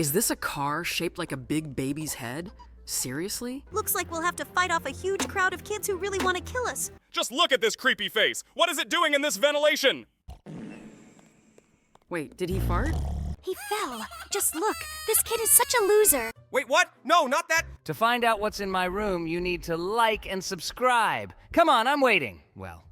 Is this a car shaped like a big baby's head? Seriously? Looks like we'll have to fight off a huge crowd of kids who really want to kill us. Just look at this creepy face. What is it doing in this ventilation? Wait, did he fart? He fell. Just look. This kid is such a loser. Wait, what? No, not that. To find out what's in my room, you need to like and subscribe. Come on, I'm waiting. Well,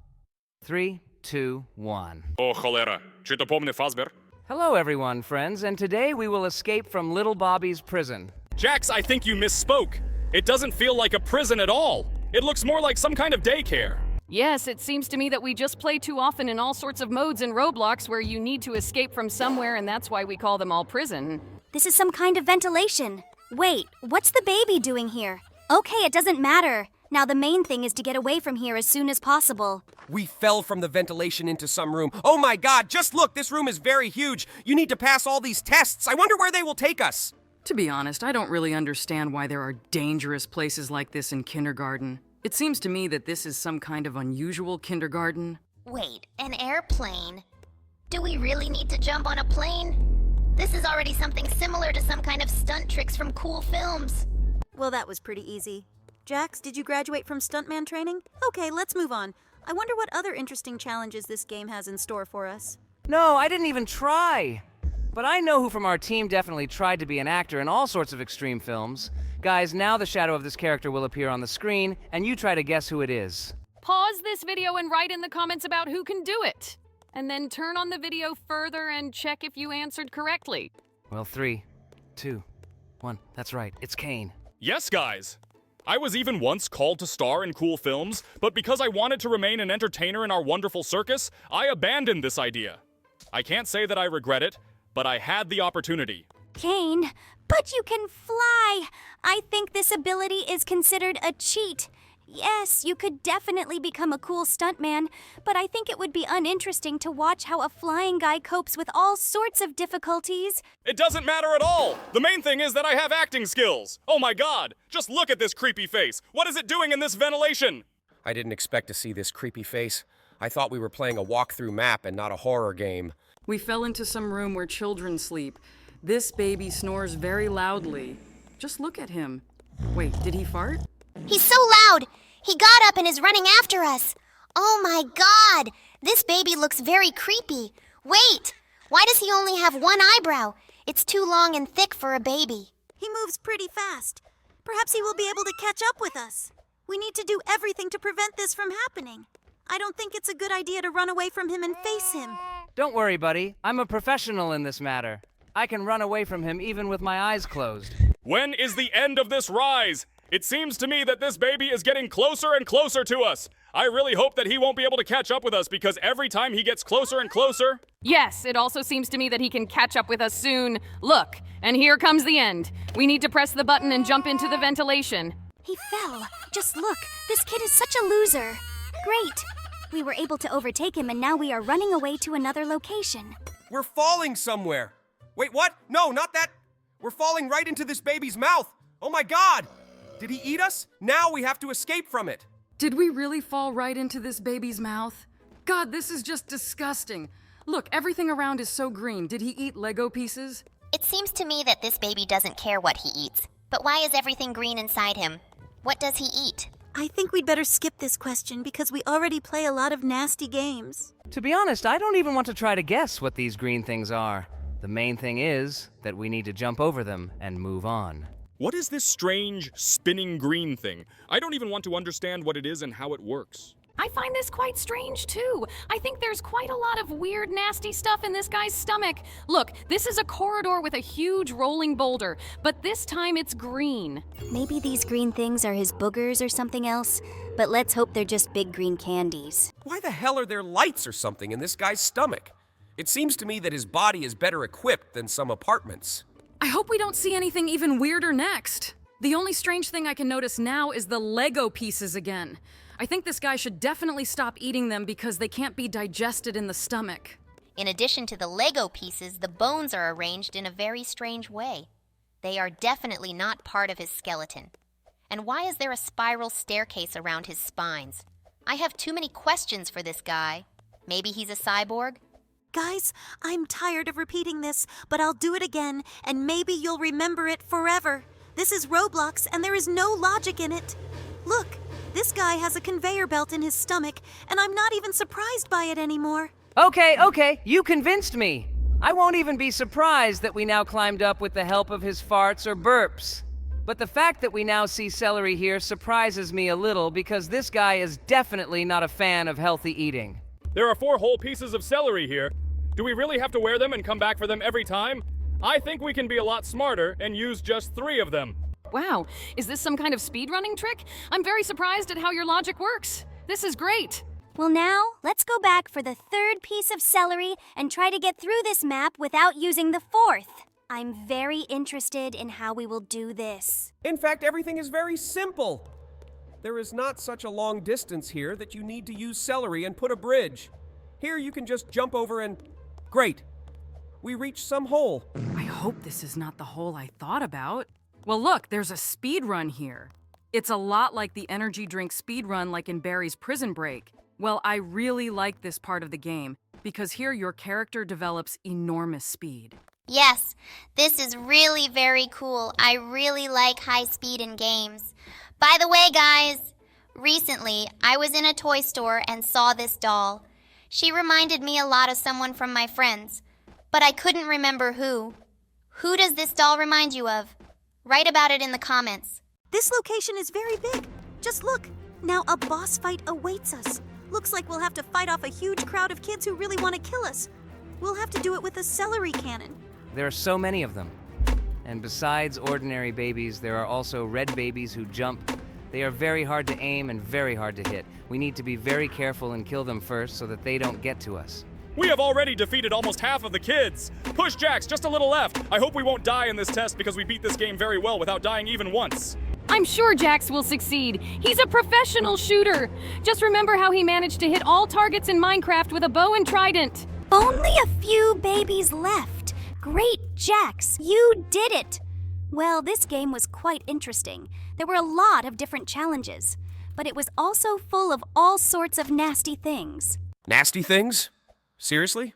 3, 2, 1. О, холера. Чи то помни Фазбер? Hello, everyone, friends, and today we will escape from Little Bobby's prison. Jax, I think you misspoke. It doesn't feel like a prison at all. It looks more like some kind of daycare. Yes, it seems to me that we just play too often in all sorts of modes in Roblox where you need to escape from somewhere, and that's why we call them all prison. This is some kind of ventilation. Wait, what's the baby doing here? Okay, it doesn't matter. Now the main thing is to get away from here as soon as possible. We fell from the ventilation into some room. Oh my god, just look, this room is very huge. You need to pass all these tests. I wonder where they will take us. To be honest, I don't really understand why there are dangerous places like this in kindergarten. It seems to me that this is some kind of unusual kindergarten. Wait, an airplane? Do we really need to jump on a plane? This is already something similar to some kind of stunt tricks from cool films. Well, that was pretty easy. Jax, did you graduate from stuntman training? Okay, let's move on. I wonder what other interesting challenges this game has in store for us. No, I didn't even try. But I know who from our team definitely tried to be an actor in all sorts of extreme films. Guys, now the shadow of this character will appear on the screen, and you try to guess who it is. Pause this video and write in the comments about who can do it. And then turn on the video further and check if you answered correctly. Well, 3, 2, 1. That's right, it's Kane. Yes, guys. I was even once called to star in cool films, but because I wanted to remain an entertainer in our wonderful circus, I abandoned this idea. I can't say that I regret it, but I had the opportunity. Kane, but you can fly! I think this ability is considered a cheat. Yes, you could definitely become a cool stuntman, but I think it would be uninteresting to watch how a flying guy copes with all sorts of difficulties. It doesn't matter at all! The main thing is that I have acting skills! Oh my god! Just look at this creepy face! What is it doing in this ventilation? I didn't expect to see this creepy face. I thought we were playing a walkthrough map and not a horror game. We fell into some room where children sleep. This baby snores very loudly. Just look at him. Wait, did he fart? He's so loud! He got up and is running after us. Oh my god! This baby looks very creepy. Wait! Why does he only have one eyebrow? It's too long and thick for a baby. He moves pretty fast. Perhaps he will be able to catch up with us. We need to do everything to prevent this from happening. I don't think it's a good idea to run away from him and face him. Don't worry, buddy. I'm a professional in this matter. I can run away from him even with my eyes closed. When is the end of this rise? It seems to me that this baby is getting closer and closer to us. I really hope that he won't be able to catch up with us because every time he gets closer and closer... Yes, it also seems to me that he can catch up with us soon. Look, and here comes the end. We need to press the button and jump into the ventilation. He fell. Just look. This kid is such a loser. Great. We were able to overtake him and now we are running away to another location. We're falling somewhere. Wait, what? No, not that. We're falling right into this baby's mouth. Oh my god! Did he eat us? Now we have to escape from it. Did we really fall right into this baby's mouth? God, this is just disgusting. Look, everything around is so green. Did he eat Lego pieces? It seems to me that this baby doesn't care what he eats. But why is everything green inside him? What does he eat? I think we'd better skip this question because we already play a lot of nasty games. To be honest, I don't even want to try to guess what these green things are. The main thing is that we need to jump over them and move on. What is this strange, spinning green thing? I don't even want to understand what it is and how it works. I find this quite strange, too. I think there's quite a lot of weird, nasty stuff in this guy's stomach. Look, this is a corridor with a huge rolling boulder, but this time it's green. Maybe these green things are his boogers or something else, but let's hope they're just big green candies. Why the hell are there lights or something in this guy's stomach? It seems to me that his body is better equipped than some apartments. I hope we don't see anything even weirder next. The only strange thing I can notice now is the Lego pieces again. I think this guy should definitely stop eating them because they can't be digested in the stomach. In addition to the Lego pieces, the bones are arranged in a very strange way. They are definitely not part of his skeleton. And why is there a spiral staircase around his spines? I have too many questions for this guy. Maybe he's a cyborg? Guys, I'm tired of repeating this, but I'll do it again, and maybe you'll remember it forever. This is Roblox, and there is no logic in it. Look, this guy has a conveyor belt in his stomach, and I'm not even surprised by it anymore. Okay, you convinced me. I won't even be surprised that we now climbed up with the help of his farts or burps. But the fact that we now see celery here surprises me a little because this guy is definitely not a fan of healthy eating. There are 4 whole pieces of celery here. Do we really have to wear them and come back for them every time? I think we can be a lot smarter and use just 3 of them. Wow, is this some kind of speedrunning trick? I'm very surprised at how your logic works. This is great. Well, now, let's go back for the 3rd piece of celery and try to get through this map without using the 4th. I'm very interested in how we will do this. In fact, everything is very simple. There is not such a long distance here that you need to use celery and put a bridge. Here you can just jump over and... Great. We reached some hole. I hope this is not the hole I thought about. Well, look, there's a speed run here. It's a lot like the energy drink speed run like in Barry's Prison Break. Well, I really like this part of the game because here your character develops enormous speed. Yes, this is really very cool. I really like high speed in games. By the way, guys, recently I was in a toy store and saw this doll. She reminded me a lot of someone from my friends, but I couldn't remember who. Who does this doll remind you of? Write about it in the comments. This location is very big. Just look. Now a boss fight awaits us. Looks like we'll have to fight off a huge crowd of kids who really want to kill us. We'll have to do it with a celery cannon. There are so many of them. And besides ordinary babies, there are also red babies who jump. They are very hard to aim and very hard to hit. We need to be very careful and kill them first so that they don't get to us. We have already defeated almost half of the kids. Push Jax just a little left. I hope we won't die in this test because we beat this game very well without dying even once. I'm sure Jax will succeed. He's a professional shooter. Just remember how he managed to hit all targets in Minecraft with a bow and trident. Only a few babies left. Great, Jax, you did it! Well, this game was quite interesting. There were a lot of different challenges, but it was also full of all sorts of nasty things. Nasty things? Seriously?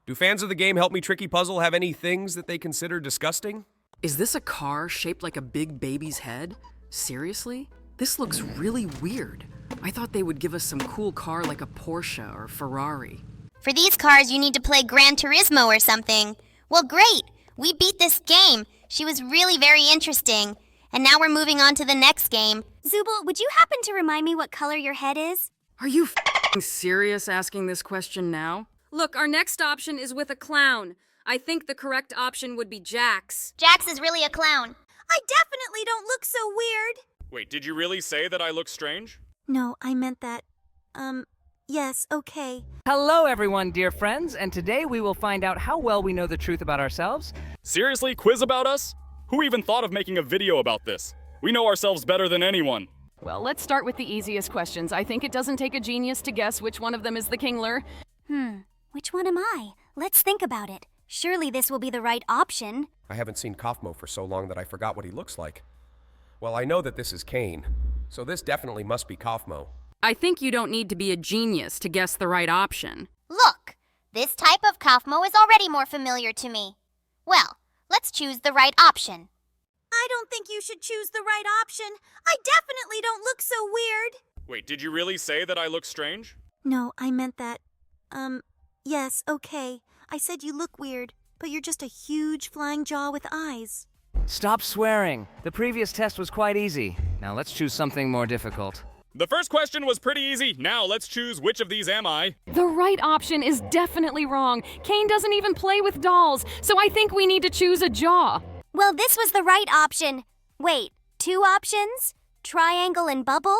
Do fans of the game Help Me Tricky Puzzle have any things that they consider disgusting? Is this a car shaped like a big baby's head? Seriously? This looks really weird. I thought they would give us some cool car like a Porsche or Ferrari. For these cars, you need to play Gran Turismo or something. Well, great! We beat this game. She was really very interesting. And now we're moving on to the next game. Zooble, would you happen to remind me what color your head is? Are you f***ing serious asking this question now? Look, our next option is with a clown. I think the correct option would be Jax. Jax is really a clown. I definitely don't look so weird. Wait, did you really say that I look strange? No, I meant that. Yes, okay. Hello everyone, dear friends, and today we will find out how well we know the truth about ourselves. Seriously, quiz about us? Who even thought of making a video about this? We know ourselves better than anyone. Well, let's start with the easiest questions. I think it doesn't take a genius to guess which one of them is the Kingler. Which one am I? Let's think about it. Surely this will be the right option. I haven't seen Kaufmo for so long that I forgot what he looks like. Well, I know that this is Kane, so this definitely must be Kaufmo. I think you don't need to be a genius to guess the right option. Look, this type of Kaufmo is already more familiar to me. Well, let's choose the right option. I don't think you should choose the right option. I definitely don't look so weird. Wait, did you really say that I look strange? No, I meant that. Yes, okay. I said you look weird, but you're just a huge flying jaw with eyes. Stop swearing. The previous test was quite easy. Now let's choose something more difficult. The first question was pretty easy. Now let's choose which of these am I. The right option is definitely wrong. Kane doesn't even play with dolls, so I think we need to choose a jaw. Well, this was the right option. Wait, 2 options? Triangle and bubble?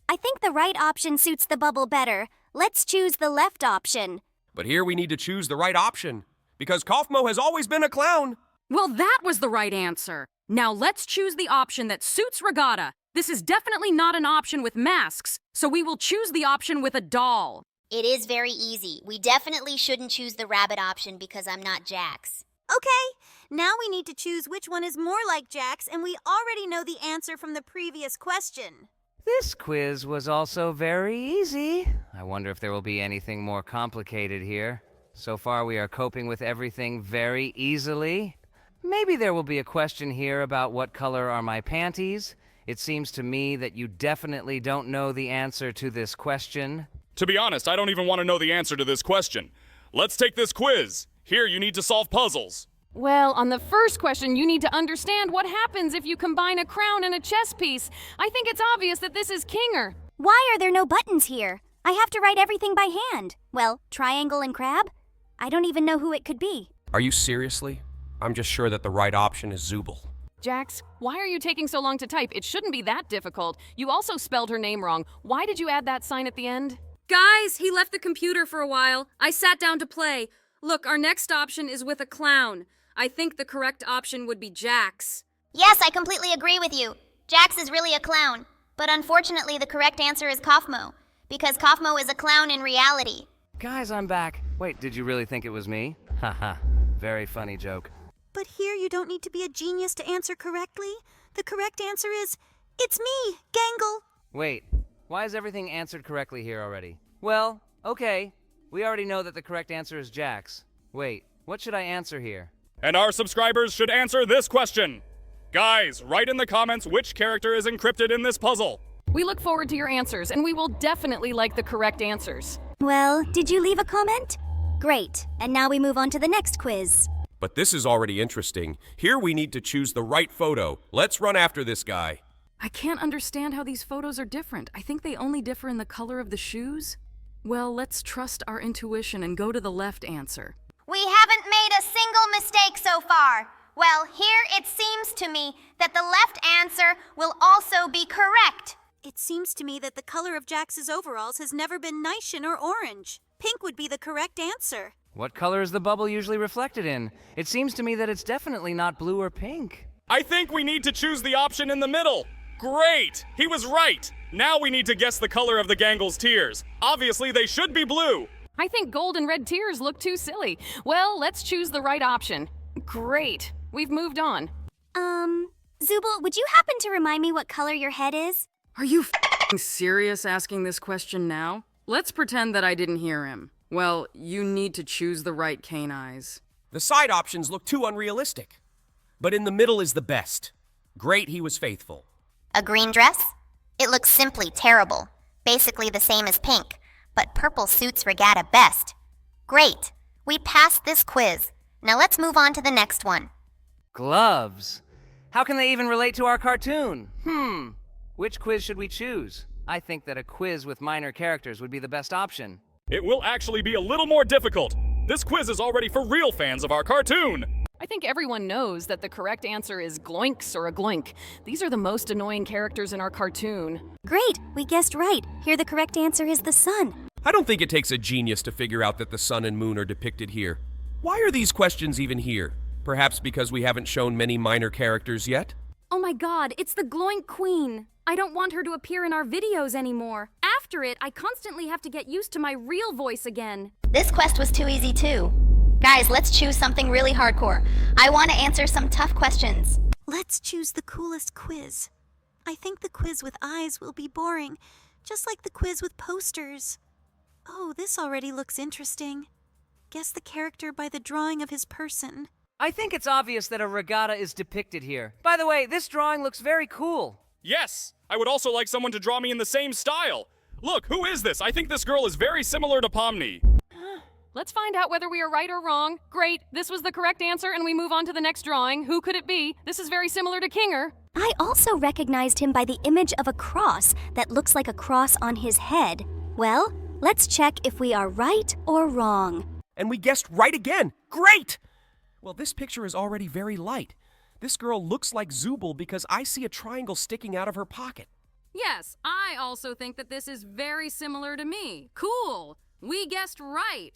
I think the right option suits the bubble better. Let's choose the left option. But here we need to choose the right option, because Kaufmo has always been a clown. Well, that was the right answer. Now let's choose the option that suits Regatta. This is definitely not an option with masks, so we will choose the option with a doll. It is very easy. We definitely shouldn't choose the rabbit option because I'm not Jax. Okay, now we need to choose which one is more like Jax, and we already know the answer from the previous question. This quiz was also very easy. I wonder if there will be anything more complicated here. So far, we are coping with everything very easily. Maybe there will be a question here about what color are my panties. It seems to me that you definitely don't know the answer to this question. To be honest, I don't even want to know the answer to this question. Let's take this quiz. Here, you need to solve puzzles. Well, on the first question, you need to understand what happens if you combine a crown and a chess piece. I think it's obvious that this is Kinger. Why are there no buttons here? I have to write everything by hand. Well, triangle and crab? I don't even know who it could be. Are you seriously? I'm just sure that the right option is Zooble. Jax, why are you taking so long to type? It shouldn't be that difficult. You also spelled her name wrong. Why did you add that sign at the end? Guys, he left the computer for a while. I sat down to play. Look, our next option is with a clown. I think the correct option would be Jax. Yes, I completely agree with you. Jax is really a clown. But unfortunately, the correct answer is Kaufmo, because Kaufmo is a clown in reality. Guys, I'm back. Wait, did you really think it was me? Haha, very funny joke. But here you don't need to be a genius to answer correctly. The correct answer is, it's me, Gangle. Wait, why is everything answered correctly here already? Well, okay. We already know that the correct answer is Jax. Wait, what should I answer here? And our subscribers should answer this question. Guys, write in the comments which character is encrypted in this puzzle. We look forward to your answers, and we will definitely like the correct answers. Well, did you leave a comment? Great. And now we move on to the next quiz. But this is already interesting. Here we need to choose the right photo. Let's run after this guy. I can't understand how these photos are different. I think they only differ in the color of the shoes. Well, let's trust our intuition and go to the left answer. We haven't made a single mistake so far. Well, here it seems to me that the left answer will also be correct. It seems to me that the color of Jax's overalls has never been Nyshin or orange. Pink would be the correct answer. What color is the bubble usually reflected in? It seems to me that it's definitely not blue or pink. I think we need to choose the option in the middle. Great! He was right! Now we need to guess the color of the Gangle's tears. Obviously, they should be blue. I think gold and red tears look too silly. Well, let's choose the right option. Great. We've moved on. Zooble, would you happen to remind me what color your head is? Are you f***ing serious asking this question now? Let's pretend that I didn't hear him. Well, you need to choose the right cane eyes. The side options look too unrealistic. But in the middle is the best. Great, he was faithful. A green dress? It looks simply terrible. Basically the same as pink, but purple suits Regatta best. Great. We passed this quiz. Now let's move on to the next one. Gloves? How can they even relate to our cartoon? Which quiz should we choose? I think that a quiz with minor characters would be the best option. It will actually be a little more difficult. This quiz is already for real fans of our cartoon. I think everyone knows that the correct answer is Gloinks or a Gloink. These are the most annoying characters in our cartoon. Great, we guessed right. Here the correct answer is the sun. I don't think it takes a genius to figure out that the sun and moon are depicted here. Why are these questions even here? Perhaps because we haven't shown many minor characters yet? Oh my god, it's the Gloink Queen. I don't want her to appear in our videos anymore. After it, I constantly have to get used to my real voice again. This quest was too easy too. Guys, let's choose something really hardcore. I want to answer some tough questions. Let's choose the coolest quiz. I think the quiz with eyes will be boring, just like the quiz with posters. Oh, this already looks interesting. Guess the character by the drawing of his person. I think it's obvious that a regatta is depicted here. By the way, this drawing looks very cool. Yes! I would also like someone to draw me in the same style. Look, who is this? I think this girl is very similar to Pomy. Let's find out whether we are right or wrong. Great, this was the correct answer, and we move on to the next drawing. Who could it be? This is very similar to Kinger. I also recognized him by the image of a cross that looks like a cross on his head. Well, let's check if we are right or wrong. And we guessed right again. Great! Well, this picture is already very light. This girl looks like Zooble because I see a triangle sticking out of her pocket. Yes, I also think that this is very similar to me. Cool! We guessed right.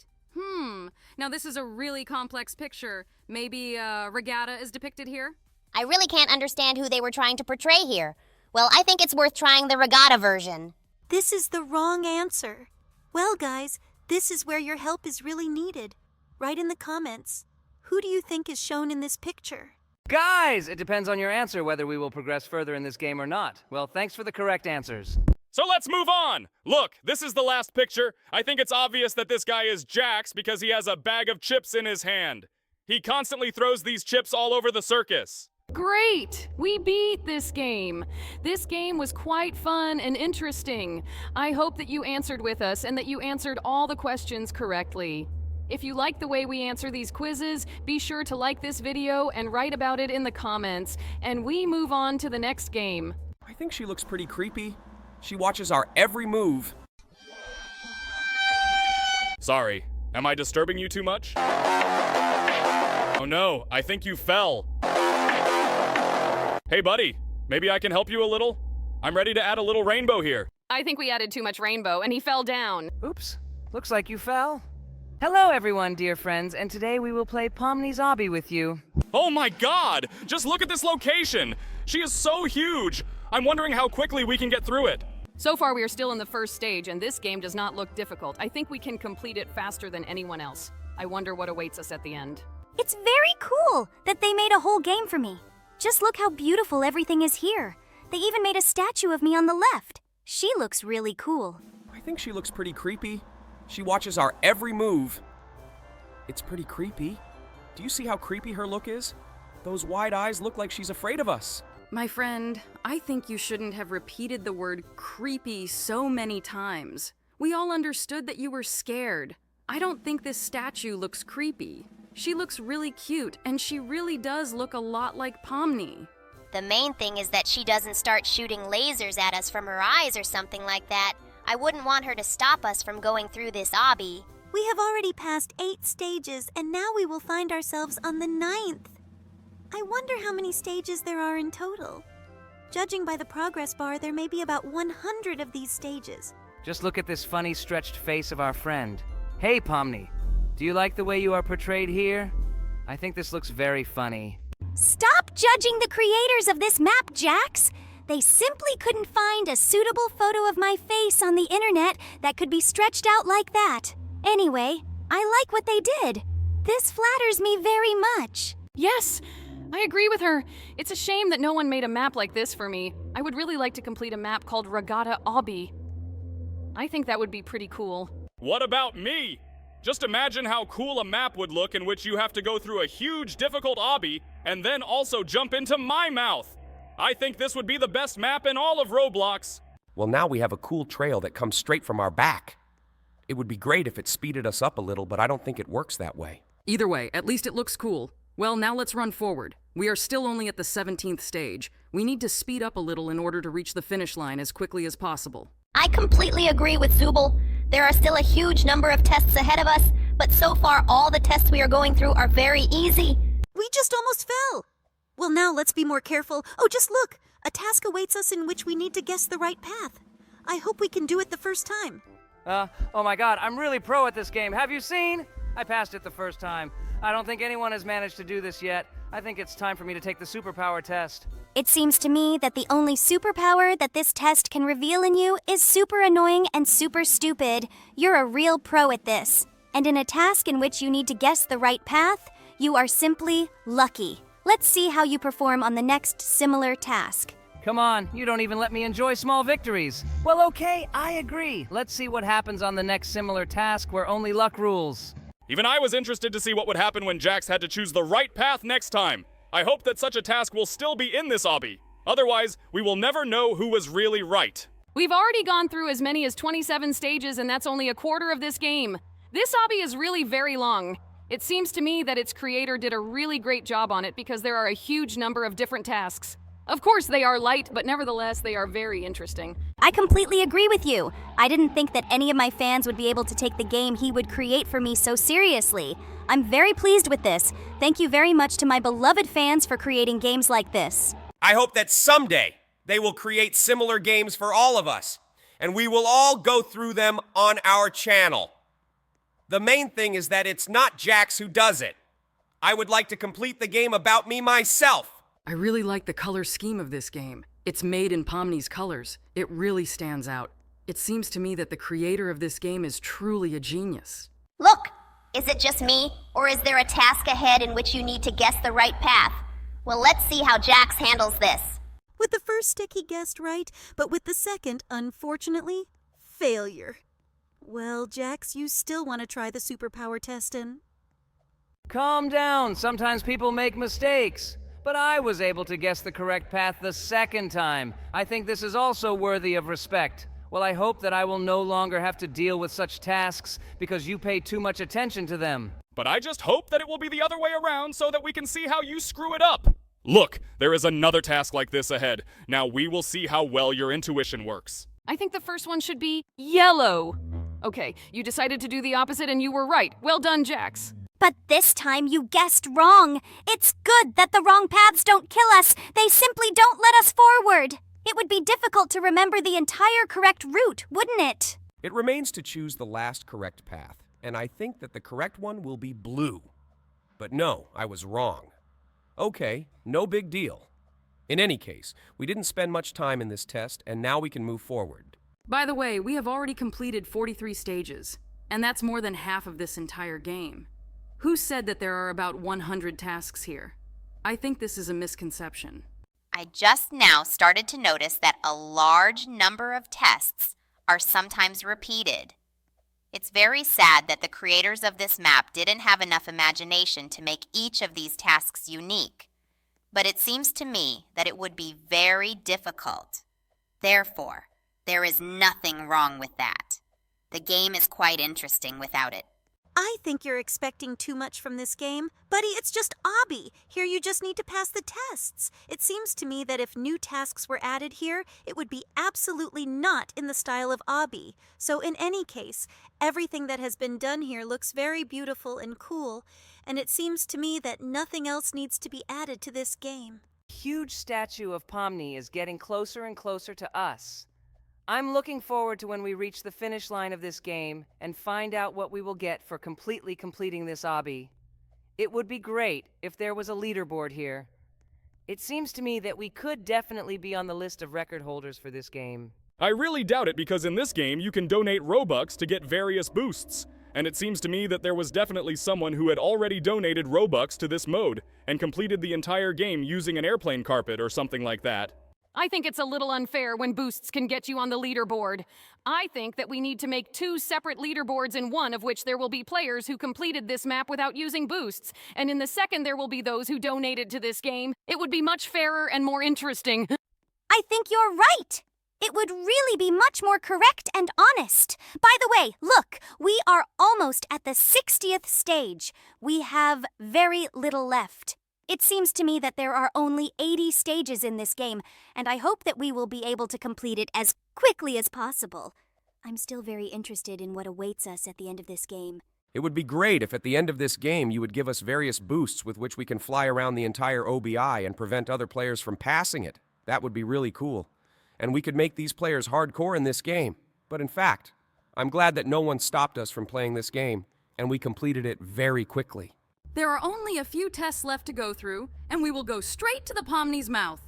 Now this is a really complex picture. Maybe Regatta is depicted here? I really can't understand who they were trying to portray here. Well, I think it's worth trying the Regatta version. This is the wrong answer. Well, guys, this is where your help is really needed. Write in the comments. Who do you think is shown in this picture? Guys, it depends on your answer whether we will progress further in this game or not. Well, thanks for the correct answers. So let's move on! Look, this is the last picture. I think it's obvious that this guy is Jax because he has a bag of chips in his hand. He constantly throws these chips all over the circus. Great! We beat this game. This game was quite fun and interesting. I hope that you answered with us and that you answered all the questions correctly. If you like the way we answer these quizzes, be sure to like this video and write about it in the comments, and we move on to the next game. I think she looks pretty creepy. She watches our every move. Sorry, am I disturbing you too much? Oh no, I think you fell. Hey buddy, maybe I can help you a little? I'm ready to add a little rainbow here. I think we added too much rainbow and he fell down. Oops, looks like you fell. Hello everyone, dear friends, and today we will play Pomy's Obby with you. Oh my god! Just look at this location! She is so huge! I'm wondering how quickly we can get through it. So far we are still in the first stage and this game does not look difficult. I think we can complete it faster than anyone else. I wonder what awaits us at the end. It's very cool that they made a whole game for me. Just look how beautiful everything is here. They even made a statue of me on the left. She looks really cool. I think she looks pretty creepy. She watches our every move. It's pretty creepy. Do you see how creepy her look is? Those wide eyes look like she's afraid of us. My friend, I think you shouldn't have repeated the word creepy so many times. We all understood that you were scared. I don't think this statue looks creepy. She looks really cute, and she really does look a lot like Pomy. The main thing is that she doesn't start shooting lasers at us from her eyes or something like that. I wouldn't want her to stop us from going through this obby. We have already passed 8 stages, and now we will find ourselves on the 9th. I wonder how many stages there are in total. Judging by the progress bar, there may be about 100 of these stages. Just look at this funny stretched face of our friend. Hey, Pomy, do you like the way you are portrayed here? I think this looks very funny. Stop judging the creators of this map, Jax! They simply couldn't find a suitable photo of my face on the internet that could be stretched out like that. Anyway, I like what they did. This flatters me very much. Yes, I agree with her. It's a shame that no one made a map like this for me. I would really like to complete a map called Regatta Obby. I think that would be pretty cool. What about me? Just imagine how cool a map would look in which you have to go through a huge, difficult obby and then also jump into my mouth. I think this would be the best map in all of Roblox. Well, now we have a cool trail that comes straight from our back. It would be great if it speeded us up a little, but I don't think it works that way. Either way, at least it looks cool. Well, now let's run forward. We are still only at the 17th stage. We need to speed up a little in order to reach the finish line as quickly as possible. I completely agree with Zooble. There are still a huge number of tests ahead of us, but so far all the tests we are going through are very easy. We just almost fell. Well, now let's be more careful. Oh, just look! A task awaits us in which we need to guess the right path. I hope we can do it the first time. Oh my god, I'm really pro at this game. Have you seen? I passed it the first time. I don't think anyone has managed to do this yet. I think it's time for me to take the superpower test. It seems to me that the only superpower that this test can reveal in you is super annoying and super stupid. You're a real pro at this. And in a task in which you need to guess the right path, you are simply lucky. Let's see how you perform on the next similar task. Come on, you don't even let me enjoy small victories. Well, okay, I agree. Let's see what happens on the next similar task where only luck rules. Even I was interested to see what would happen when Jax had to choose the right path next time. I hope that such a task will still be in this obby. Otherwise, we will never know who was really right. We've already gone through as many as 27 stages, and that's only a quarter of this game. This obby is really very long. It seems to me that its creator did a really great job on it because there are a huge number of different tasks. Of course, they are light, but nevertheless, they are very interesting. I completely agree with you. I didn't think that any of my fans would be able to take the game he would create for me so seriously. I'm very pleased with this. Thank you very much to my beloved fans for creating games like this. I hope that someday they will create similar games for all of us, and we will all go through them on our channel. The main thing is that it's not Jax who does it. I would like to complete the game about me myself. I really like the color scheme of this game. It's made in Pomy's colors. It really stands out. It seems to me that the creator of this game is truly a genius. Look, is it just me, or is there a task ahead in which you need to guess the right path? Well, let's see how Jax handles this. With the first stick, he guessed right, but with the second, unfortunately, failure. Well, Jax, you still want to try the superpower testin'? Calm down. Sometimes people make mistakes. But I was able to guess the correct path the second time. I think this is also worthy of respect. Well, I hope that I will no longer have to deal with such tasks because you pay too much attention to them. But I just hope that it will be the other way around so that we can see how you screw it up. Look, there is another task like this ahead. Now we will see how well your intuition works. I think the first one should be yellow. Okay, you decided to do the opposite and you were right. Well done, Jax. But this time you guessed wrong. It's good that the wrong paths don't kill us. They simply don't let us forward. It would be difficult to remember the entire correct route, wouldn't it? It remains to choose the last correct path, and I think that the correct one will be blue. But no, I was wrong. Okay, no big deal. In any case, we didn't spend much time in this test, and now we can move forward. By the way, we have already completed 43 stages, and that's more than half of this entire game. Who said that there are about 100 tasks here? I think this is a misconception. I just now started to notice that a large number of tests are sometimes repeated. It's very sad that the creators of this map didn't have enough imagination to make each of these tasks unique. But it seems to me that it would be very difficult. Therefore, there is nothing wrong with that. The game is quite interesting without it. I think you're expecting too much from this game. Buddy, it's just Obby. Here you just need to pass the tests. It seems to me that if new tasks were added here, it would be absolutely not in the style of Obby. So in any case, everything that has been done here looks very beautiful and cool, and it seems to me that nothing else needs to be added to this game. Huge statue of Pomy is getting closer and closer to us. I'm looking forward to when we reach the finish line of this game and find out what we will get for completely completing this obby. It would be great if there was a leaderboard here. It seems to me that we could definitely be on the list of record holders for this game. I really doubt it because in this game you can donate Robux to get various boosts. And it seems to me that there was definitely someone who had already donated Robux to this mode and completed the entire game using an airplane carpet or something like that. I think it's a little unfair when boosts can get you on the leaderboard. I think that we need to make 2 separate leaderboards in one of which there will be players who completed this map without using boosts, and in the second there will be those who donated to this game. It would be much fairer and more interesting. I think you're right. It would really be much more correct and honest. By the way, look, we are almost at the 60th stage. We have very little left. It seems to me that there are only 80 stages in this game, and I hope that we will be able to complete it as quickly as possible. I'm still very interested in what awaits us at the end of this game. It would be great if at the end of this game you would give us various boosts with which we can fly around the entire OBI and prevent other players from passing it. That would be really cool. And we could make these players hardcore in this game. But in fact, I'm glad that no one stopped us from playing this game, and we completed it very quickly. There are only a few tests left to go through, and we will go straight to the Pomny's mouth.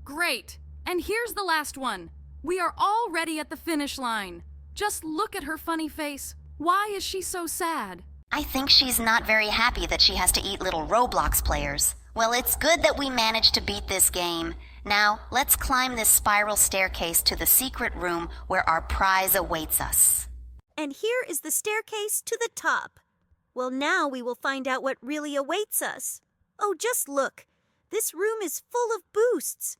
Great. And here's the last one. We are already at the finish line. Just look at her funny face. Why is she so sad? I think she's not very happy that she has to eat little Roblox players. Well, it's good that we managed to beat this game. Now, let's climb this spiral staircase to the secret room where our prize awaits us. And here is the staircase to the top. Well, now we will find out what really awaits us. Oh, just look. This room is full of boosts.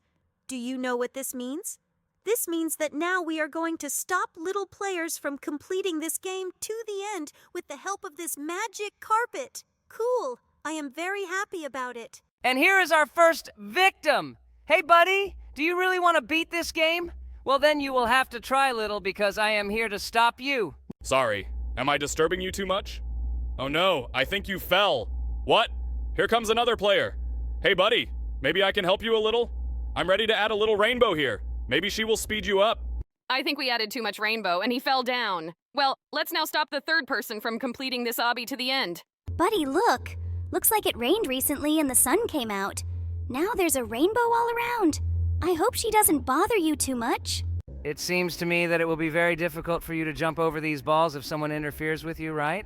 Do you know what this means? This means that now we are going to stop little players from completing this game to the end with the help of this magic carpet. Cool. I am very happy about it. And here is our first victim. Hey, buddy, do you really want to beat this game? Well, then you will have to try, little, because I am here to stop you. Sorry, am I disturbing you too much? Oh no, I think you fell. What? Here comes another player. Hey buddy, maybe I can help you a little? I'm ready to add a little rainbow here. Maybe she will speed you up. I think we added too much rainbow and he fell down. Well, let's now stop the third person from completing this obby to the end. Buddy, look. Looks like it rained recently and the sun came out. Now there's a rainbow all around. I hope she doesn't bother you too much. It seems to me that it will be very difficult for you to jump over these balls if someone interferes with you, right?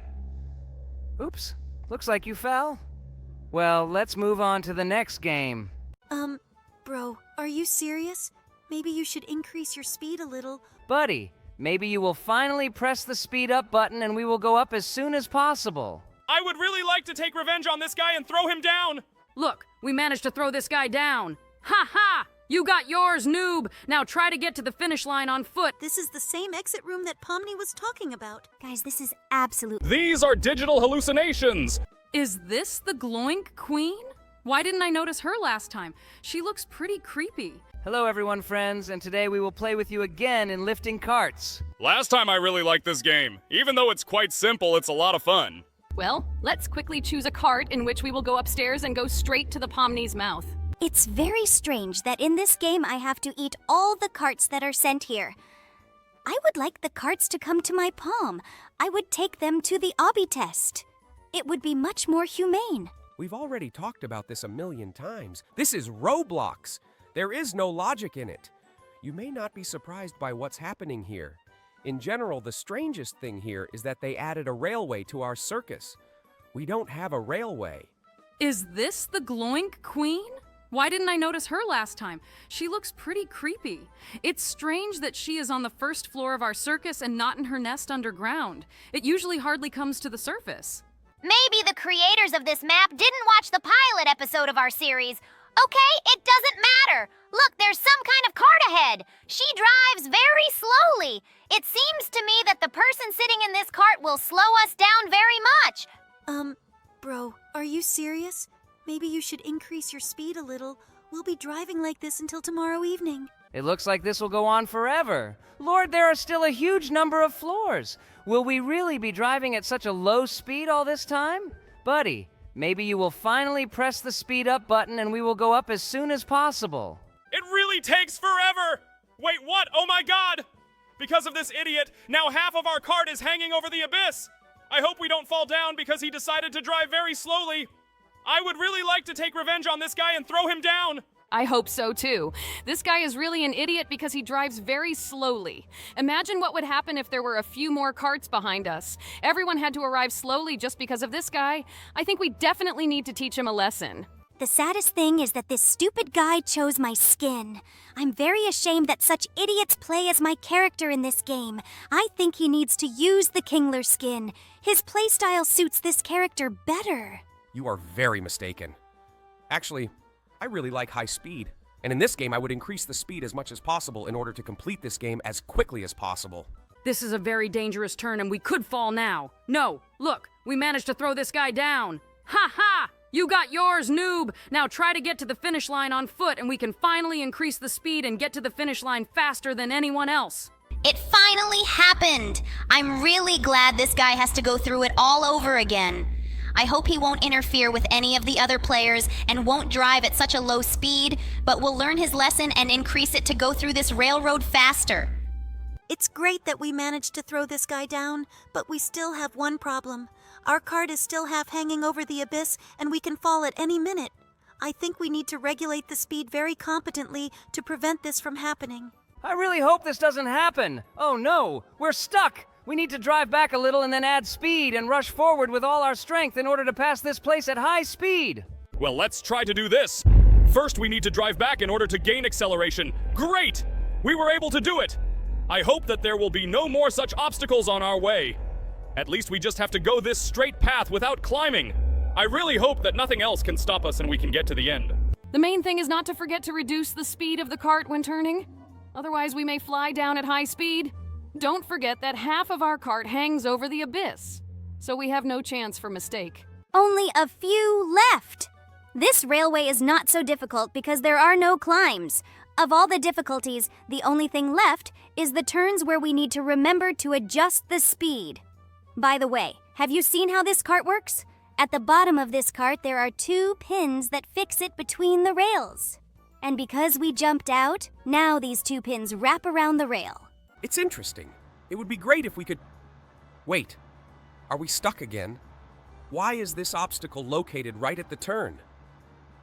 Oops, looks like you fell. Well, let's move on to the next game. Bro, are are you serious? Maybe you should increase your speed a little. Buddy, maybe you will finally press the speed up button and we will go up as soon as possible. I would really like to take revenge on this guy and throw him down! Look, we managed to throw this guy down. Ha ha! You got yours, noob! Now try to get to the finish line on foot. This is the same exit room that Pomy was talking about. Guys, this is absolutely... These are digital hallucinations! Is this the glowing queen? Why didn't I notice her last time? She looks pretty creepy. Hello everyone, friends, and today we will play with you again in lifting carts. Last time I really liked this game. Even though it's quite simple, it's a lot of fun. Well, let's quickly choose a cart in which we will go upstairs and go straight to the Pomny's mouth. It's very strange that in this game I have to eat all the carts that are sent here. I would like the carts to come to my palm. I would take them to the Obby test. It would be much more humane. We've already talked about this a million times. This is ROBLOX. There is no logic in it. You may not be surprised by what's happening here. In general, the strangest thing here is that they added a railway to our circus. We don't have a railway. Is this the glowing queen? Why didn't I notice her last time? She looks pretty creepy. It's strange that she is on the first floor of our circus and not in her nest underground. It usually hardly comes to the surface. Maybe the creators of this map didn't watch the pilot episode of our series. Okay, it doesn't matter. Look, there's some kind of cart ahead. She drives very slowly. It seems to me that the person sitting in this cart will slow us down very much. Bro, are you serious? Maybe you should increase your speed a little. We'll be driving like this until tomorrow evening. It looks like this will go on forever. Lord, there are still a huge number of floors. Will we really be driving at such a low speed all this time? Buddy, maybe you will finally press the speed up button and we will go up as soon as possible. It really takes forever! Wait, what? Oh my god! Because of this idiot, now half of our cart is hanging over the abyss! I hope we don't fall down because he decided to drive very slowly. I would really like to take revenge on this guy and throw him down! I hope so too. This guy is really an idiot because he drives very slowly. Imagine what would happen if there were a few more carts behind us. Everyone had to arrive slowly just because of this guy. I think we definitely need to teach him a lesson. The saddest thing is that this stupid guy chose my skin. I'm very ashamed that such idiots play as my character in this game. I think he needs to use the Kingler skin. His playstyle suits this character better. You are very mistaken. Actually, I really like high speed. And in this game, I would increase the speed as much as possible in order to complete this game as quickly as possible. This is a very dangerous turn and we could fall now. No, look, we managed to throw this guy down. Ha ha! You got yours, noob! Now try to get to the finish line on foot and we can finally increase the speed and get to the finish line faster than anyone else. It finally happened. I'm really glad this guy has to go through it all over again. I hope he won't interfere with any of the other players and won't drive at such a low speed, but will learn his lesson and increase it to go through this railroad faster. It's great that we managed to throw this guy down, but we still have one problem. Our cart is still half hanging over the abyss, and we can fall at any minute. I think we need to regulate the speed very competently to prevent this from happening. I really hope this doesn't happen. Oh no, we're stuck. We need to drive back a little and then add speed and rush forward with all our strength in order to pass this place at high speed. Well, let's try to do this. First, we need to drive back in order to gain acceleration. Great! We were able to do it! I hope that there will be no more such obstacles on our way. At least we just have to go this straight path without climbing. I really hope that nothing else can stop us and we can get to the end. The main thing is not to forget to reduce the speed of the cart when turning. Otherwise, we may fly down at high speed. Don't forget that half of our cart hangs over the abyss, so we have no chance for mistake. Only a few left. This railway is not so difficult because there are no climbs. Of all the difficulties, the only thing left is the turns where we need to remember to adjust the speed. By the way, have you seen how this cart works? At the bottom of this cart, there are 2 pins that fix it between the rails. And because we jumped out, now these 2 pins wrap around the rail. It's interesting. It would be great if we could... Wait, are we stuck again? Why is this obstacle located right at the turn?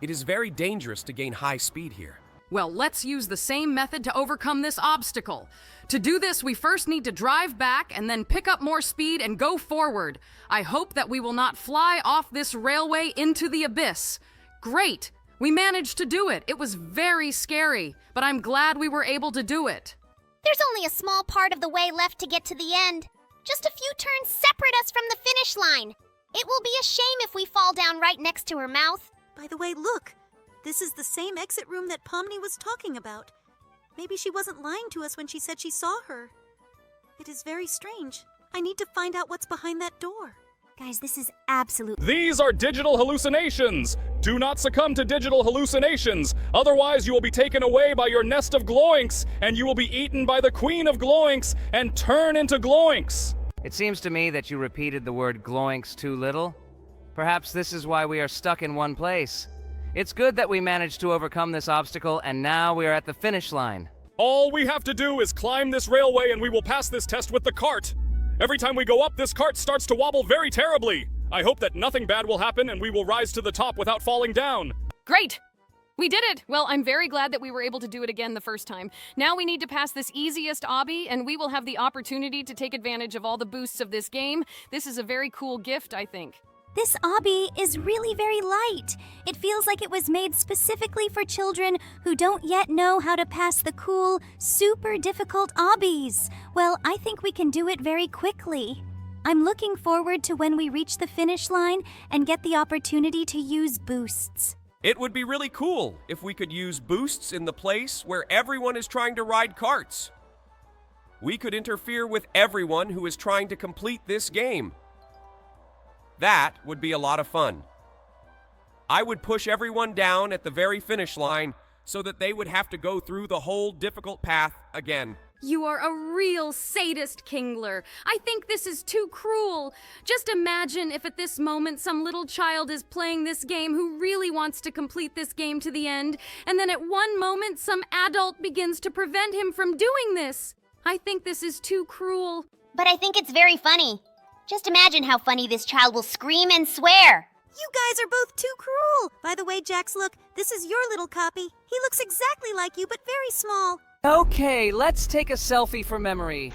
It is very dangerous to gain high speed here. Well, let's use the same method to overcome this obstacle. To do this, we first need to drive back and then pick up more speed and go forward. I hope that we will not fly off this railway into the abyss. Great! We managed to do it. It was very scary, but I'm glad we were able to do it. There's only a small part of the way left to get to the end. Just a few turns separate us from the finish line. It will be a shame if we fall down right next to her mouth. By the way, look. This is the same exit room that Pomy was talking about. Maybe she wasn't lying to us when she said she saw her. It is very strange. I need to find out what's behind that door. Guys, this is absolutely... These are digital hallucinations! Do not succumb to digital hallucinations, otherwise you will be taken away by your nest of gloinks, and you will be eaten by the queen of gloinks and turn into gloinks! It seems to me that you repeated the word gloinks too little. Perhaps this is why we are stuck in one place. It's good that we managed to overcome this obstacle, and now we are at the finish line. All we have to do is climb this railway and we will pass this test with the cart. Every time we go up, this cart starts to wobble very terribly. I hope that nothing bad will happen and we will rise to the top without falling down. Great! We did it! Well, I'm very glad that we were able to do it again the first time. Now we need to pass this easiest obby, and we will have the opportunity to take advantage of all the boosts of this game. This is a very cool gift, I think. This obby is really very light. It feels like it was made specifically for children who don't yet know how to pass the cool, super difficult obbies. Well, I think we can do it very quickly. I'm looking forward to when we reach the finish line and get the opportunity to use boosts. It would be really cool if we could use boosts in the place where everyone is trying to ride carts. We could interfere with everyone who is trying to complete this game. That would be a lot of fun. I would push everyone down at the very finish line so that they would have to go through the whole difficult path again. You are a real sadist, Kingler. I think this is too cruel. Just imagine if at this moment some little child is playing this game who really wants to complete this game to the end, and then at one moment some adult begins to prevent him from doing this. I think this is too cruel. But I think it's very funny. Just imagine how funny this child will scream and swear. You guys are both too cruel. By the way, Jax, look, this is your little copy. He looks exactly like you, but very small. Okay, let's take a selfie for memory.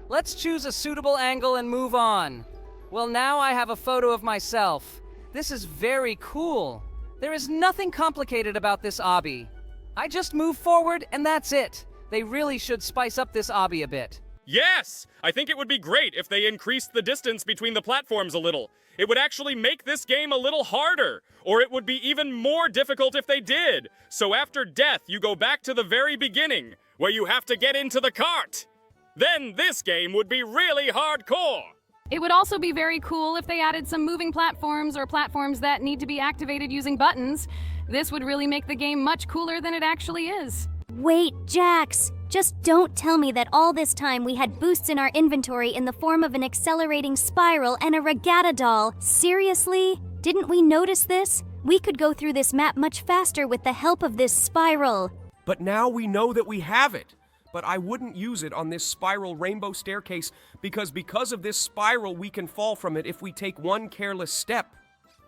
Let's choose a suitable angle and move on. Well, now I have a photo of myself. This is very cool. There is nothing complicated about this obby. I just move forward and that's it. They really should spice up this obby a bit. Yes! I think it would be great if they increased the distance between the platforms a little. It would actually make this game a little harder, or it would be even more difficult if they did. So after death, you go back to the very beginning, where you have to get into the cart. Then this game would be really hardcore. It would also be very cool if they added some moving platforms or platforms that need to be activated using buttons. This would really make the game much cooler than it actually is. Wait, Jax. Just don't tell me that all this time we had boosts in our inventory in the form of an accelerating spiral and a regatta doll. Seriously? Didn't we notice this? We could go through this map much faster with the help of this spiral. But now we know that we have it. But I wouldn't use it on this spiral rainbow staircase because of this spiral we can fall from it if we take one careless step.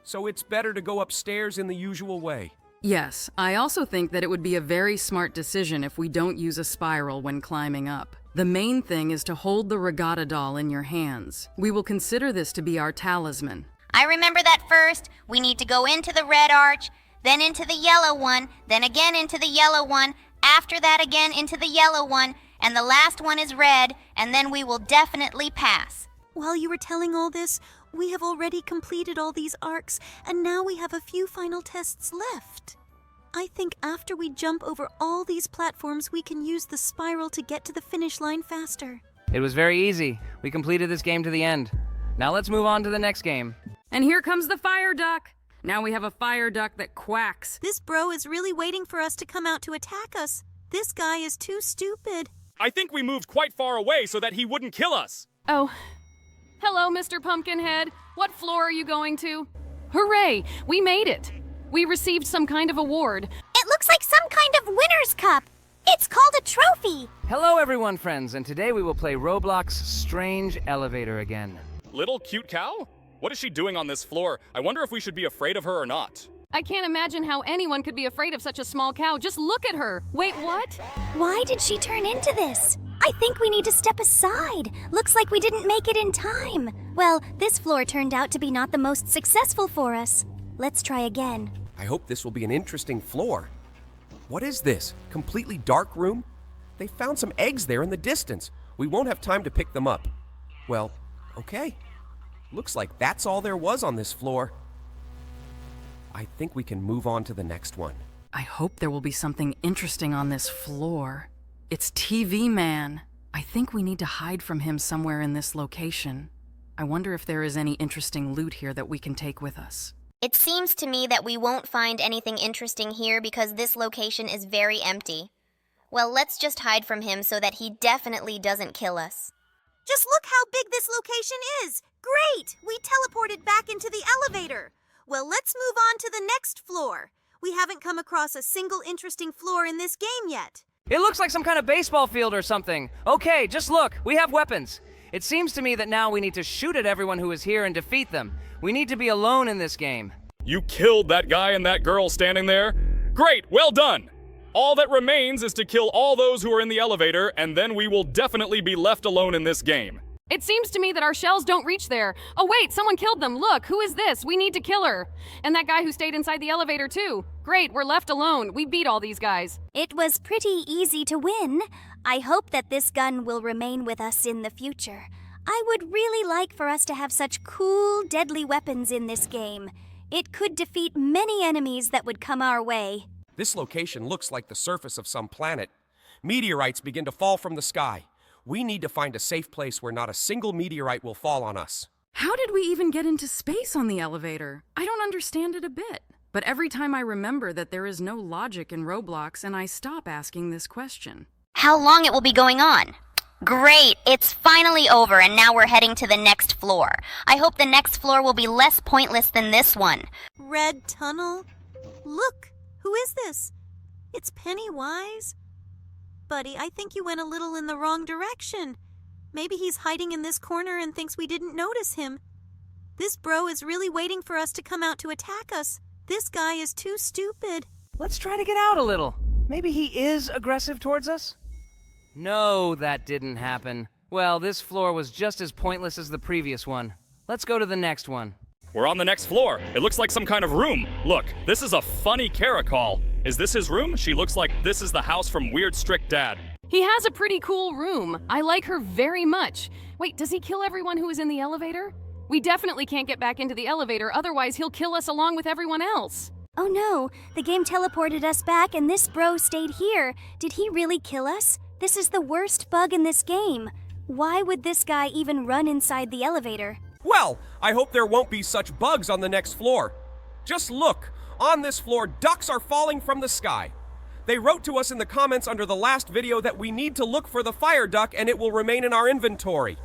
So it's better to go upstairs in the usual way. Yes, I also think that it would be a very smart decision if we don't use a spiral when climbing up. The main thing is to hold the regatta doll in your hands. We will consider this to be our talisman. I remember that first. We need to go into the red arch, then into the yellow one, then again into the yellow one, after that again into the yellow one, and the last one is red, and then we will definitely pass. While you were telling all this, we have already completed all these arcs, and now we have a few final tests left. I think after we jump over all these platforms, we can use the spiral to get to the finish line faster. It was very easy. We completed this game to the end. Now let's move on to the next game. And here comes the fire duck. Now we have a fire duck that quacks. This bro is really waiting for us to come out to attack us. This guy is too stupid. I think we moved quite far away so that he wouldn't kill us. Oh. Hello, Mr. Pumpkinhead. What floor are you going to? Hooray! We made it! We received some kind of award. It looks like some kind of winner's cup. It's called a trophy. Hello everyone, friends, and today we will play Roblox Strange Elevator again. Little cute cow? What is she doing on this floor? I wonder if we should be afraid of her or not. I can't imagine how anyone could be afraid of such a small cow. Just look at her. Wait, what? Why did she turn into this? I think we need to step aside. Looks like we didn't make it in time. Well, this floor turned out to be not the most successful for us. Let's try again. I hope this will be an interesting floor. What is this? Completely dark room? They found some eggs there in the distance. We won't have time to pick them up. Well, okay. Looks like that's all there was on this floor. I think we can move on to the next one. I hope there will be something interesting on this floor. It's TV Man. I think we need to hide from him somewhere in this location. I wonder if there is any interesting loot here that we can take with us. It seems to me that we won't find anything interesting here because this location is very empty. Well, let's just hide from him so that he definitely doesn't kill us. Just look how big this location is! Great! We teleported back into the elevator. Well, let's move on to the next floor. We haven't come across a single interesting floor in this game yet. It looks like some kind of baseball field or something. Okay, just look. We have weapons. It seems to me that now we need to shoot at everyone who is here and defeat them. We need to be alone in this game. You killed that guy and that girl standing there? Great, well done! All that remains is to kill all those who are in the elevator, and then we will definitely be left alone in this game. It seems to me that our shells don't reach there. Oh wait, someone killed them. Look, who is this? We need to kill her. And that guy who stayed inside the elevator too. Great, we're left alone. We beat all these guys. It was pretty easy to win. I hope that this gun will remain with us in the future. I would really like for us to have such cool, deadly weapons in this game. It could defeat many enemies that would come our way. This location looks like the surface of some planet. Meteorites begin to fall from the sky. We need to find a safe place where not a single meteorite will fall on us. How did we even get into space on the elevator? I don't understand it a bit. But every time I remember that there is no logic in Roblox, and I stop asking this question. How long it will be going on? Great, it's finally over and now we're heading to the next floor. I hope the next floor will be less pointless than this one. Red tunnel? Look, who is this? It's Pennywise. Buddy, I think you went a little in the wrong direction. Maybe he's hiding in this corner and thinks we didn't notice him. This bro is really waiting for us to come out to attack us. This guy is too stupid. Let's try to get out a little. Maybe he is aggressive towards us? No, that didn't happen. Well, this floor was just as pointless as the previous one. Let's go to the next one. We're on the next floor. It looks like some kind of room. Look, this is a funny caracol. Is this his room? She looks like this is the house from Weird Strict Dad. He has a pretty cool room. I like her very much. Wait, does he kill everyone who is in the elevator? We definitely can't get back into the elevator, otherwise he'll kill us along with everyone else. Oh no, the game teleported us back and this bro stayed here. Did he really kill us? This is the worst bug in this game. Why would this guy even run inside the elevator? Well, I hope there won't be such bugs on the next floor. Just look, on this floor, ducks are falling from the sky. They wrote to us in the comments under the last video that we need to look for the fire duck and it will remain in our inventory.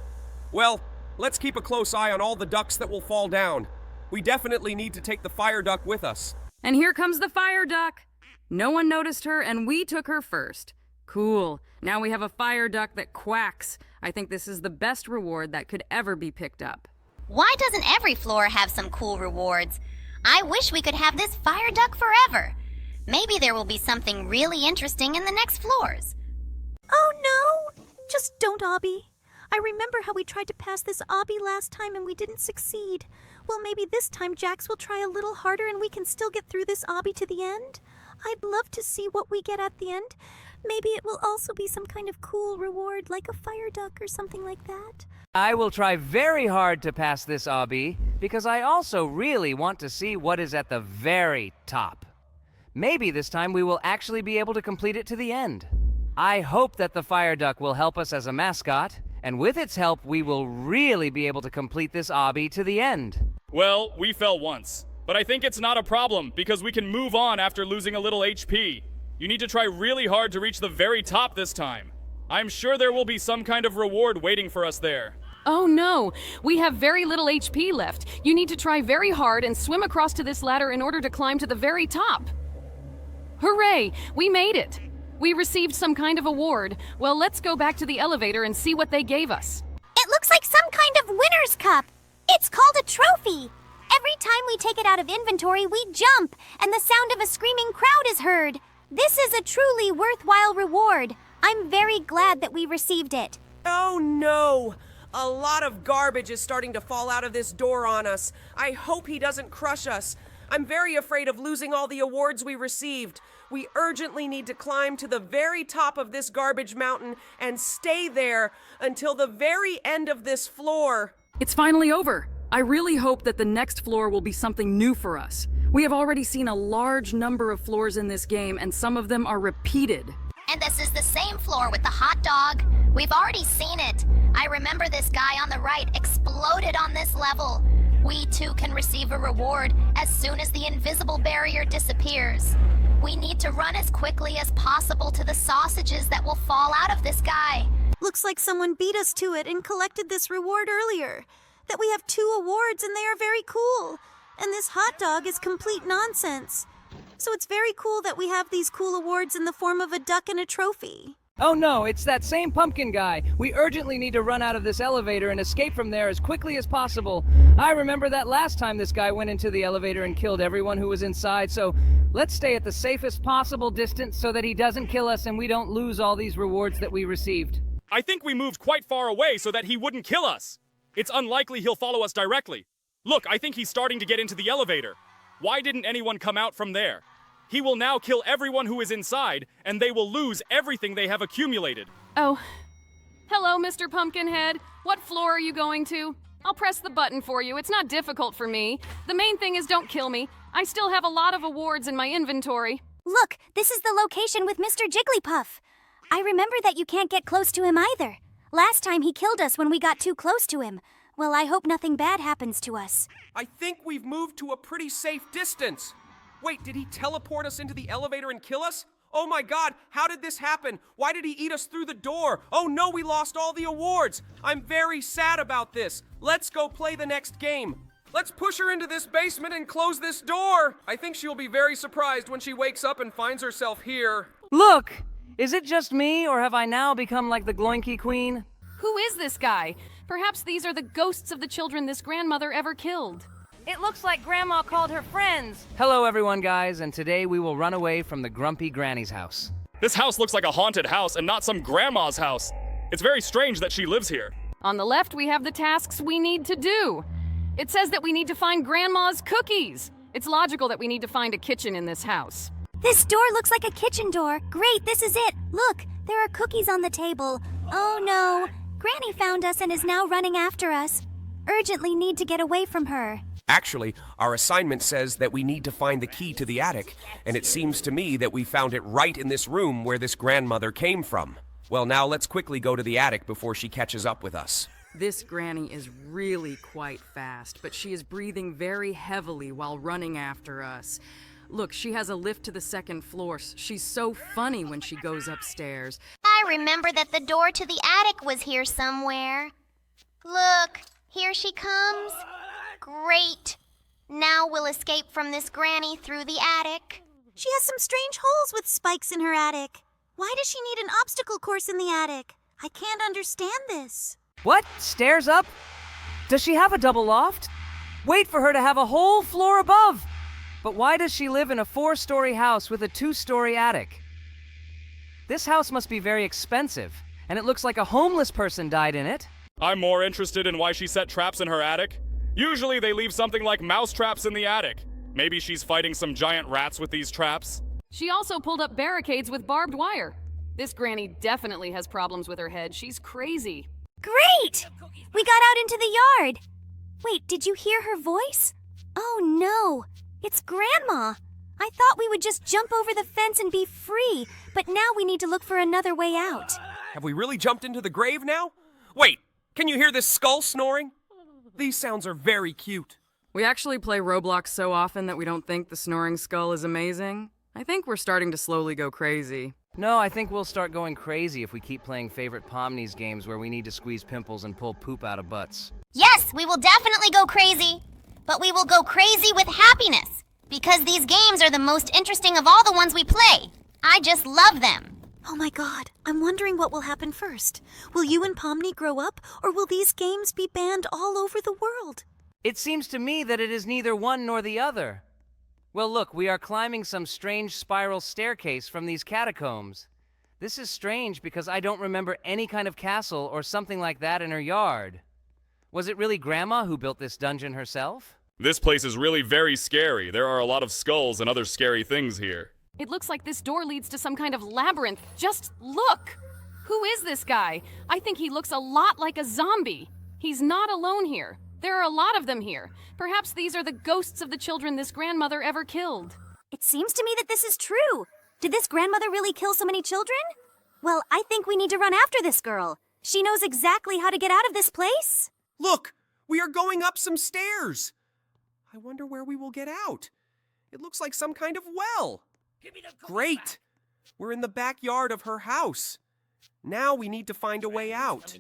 Well, let's keep a close eye on all the ducks that will fall down. We definitely need to take the fire duck with us. And here comes the fire duck. No one noticed her and we took her first. Cool. Now we have a fire duck that quacks. I think this is the best reward that could ever be picked up. Why doesn't every floor have some cool rewards? I wish we could have this fire duck forever. Maybe there will be something really interesting in the next floors. Oh no! Just don't, Obby. I remember how we tried to pass this Obby last time and we didn't succeed. Well, maybe this time Jax will try a little harder and we can still get through this Obby to the end. I'd love to see what we get at the end. Maybe it will also be some kind of cool reward, like a fire duck or something like that. I will try very hard to pass this obby, because I also really want to see what is at the very top. Maybe this time we will actually be able to complete it to the end. I hope that the fire duck will help us as a mascot, and with its help we will really be able to complete this obby to the end. Well, we fell once, but I think it's not a problem because we can move on after losing a little HP. You need to try really hard to reach the very top this time. I'm sure there will be some kind of reward waiting for us there. Oh no, we have very little HP left. You need to try very hard and swim across to this ladder in order to climb to the very top. Hooray, we made it. We received some kind of award. Well, let's go back to the elevator and see what they gave us. It looks like some kind of winner's cup. It's called a trophy. Every time we take it out of inventory, we jump, and the sound of a screaming crowd is heard. This is a truly worthwhile reward. I'm very glad that we received it. Oh no! A lot of garbage is starting to fall out of this door on us. I hope he doesn't crush us. I'm very afraid of losing all the awards we received. We urgently need to climb to the very top of this garbage mountain and stay there until the very end of this floor. It's finally over. I really hope that the next floor will be something new for us. We have already seen a large number of floors in this game, and some of them are repeated. And this is the same floor with the hot dog. We've already seen it. I remember this guy on the right exploded on this level. We too can receive a reward as soon as the invisible barrier disappears. We need to run as quickly as possible to the sausages that will fall out of this guy. Looks like someone beat us to it and collected this reward earlier. That we have 2 awards and they are very cool. And this hot dog is complete nonsense. So it's very cool that we have these cool awards in the form of a duck and a trophy. Oh no, it's that same pumpkin guy. We urgently need to run out of this elevator and escape from there as quickly as possible. I remember that last time this guy went into the elevator and killed everyone who was inside, so let's stay at the safest possible distance so that he doesn't kill us and we don't lose all these rewards that we received. I think we moved quite far away so that he wouldn't kill us. It's unlikely he'll follow us directly. Look, I think he's starting to get into the elevator. Why didn't anyone come out from there? He will now kill everyone who is inside, and they will lose everything they have accumulated. Oh. Hello, Mr. Pumpkinhead. What floor are you going to? I'll press the button for you. It's not difficult for me. The main thing is don't kill me. I still have a lot of awards in my inventory. Look, this is the location with Mr. Jigglypuff. I remember that you can't get close to him either. Last time he killed us when we got too close to him. Well, I hope nothing bad happens to us. I think we've moved to a pretty safe distance. Wait, did he teleport us into the elevator and kill us? Oh my god, how did this happen? Why did he eat us through the door? Oh no, we lost all the awards. I'm very sad about this. Let's go play the next game. Let's push her into this basement and close this door. I think she'll be very surprised when she wakes up and finds herself here. Look! Is it just me, or have I now become like the Gloinky Queen? Who is this guy? Perhaps these are the ghosts of the children this grandmother ever killed. It looks like Grandma called her friends. Hello everyone, guys, and today we will run away from the grumpy granny's house. This house looks like a haunted house and not some grandma's house. It's very strange that she lives here. On the left, we have the tasks we need to do. It says that we need to find Grandma's cookies. It's logical that we need to find a kitchen in this house. This door looks like a kitchen door. Great, this is it. Look, there are cookies on the table. Oh no, Granny found us and is now running after us. Urgently need to get away from her. Actually, our assignment says that we need to find the key to the attic, and it seems to me that we found it right in this room where this grandmother came from. Well, now let's quickly go to the attic before she catches up with us. This granny is really quite fast, but she is breathing very heavily while running after us. Look, she has a lift to the second floor. She's so funny when she goes upstairs. I remember that the door to the attic was here somewhere. Look, here she comes. Great. Now we'll escape from this granny through the attic. She has some strange holes with spikes in her attic. Why does she need an obstacle course in the attic? I can't understand this. What? Stairs up? Does she have a double loft? Wait for her to have a whole floor above! But why does she live in a 4-story house with a 2-story attic? This house must be very expensive, and it looks like a homeless person died in it. I'm more interested in why she set traps in her attic. Usually they leave something like mouse traps in the attic. Maybe she's fighting some giant rats with these traps. She also pulled up barricades with barbed wire. This granny definitely has problems with her head. She's crazy. Great! We got out into the yard. Wait, did you hear her voice? Oh no, it's Grandma. I thought we would just jump over the fence and be free, but now we need to look for another way out. Have we really jumped into the grave now? Wait, can you hear this skull snoring? These sounds are very cute. We actually play Roblox so often that we don't think the snoring skull is amazing. I think we're starting to slowly go crazy. No, I think we'll start going crazy if we keep playing favorite Pomnies games where we need to squeeze pimples and pull poop out of butts. Yes, we will definitely go crazy. But we will go crazy with happiness. Because these games are the most interesting of all the ones we play. I just love them. Oh my god, I'm wondering what will happen first. Will you and Pomni grow up, or will these games be banned all over the world? It seems to me that it is neither one nor the other. Well, look, we are climbing some strange spiral staircase from these catacombs. This is strange because I don't remember any kind of castle or something like that in her yard. Was it really Grandma who built this dungeon herself? This place is really very scary. There are a lot of skulls and other scary things here. It looks like this door leads to some kind of labyrinth. Just look! Who is this guy? I think he looks a lot like a zombie. He's not alone here. There are a lot of them here. Perhaps these are the ghosts of the children this grandmother ever killed. It seems to me that this is true. Did this grandmother really kill so many children? Well, I think we need to run after this girl. She knows exactly how to get out of this place. Look, we are going up some stairs. I wonder where we will get out. It looks like some kind of well. Great. We're in the backyard of her house. Now we need to find a way out.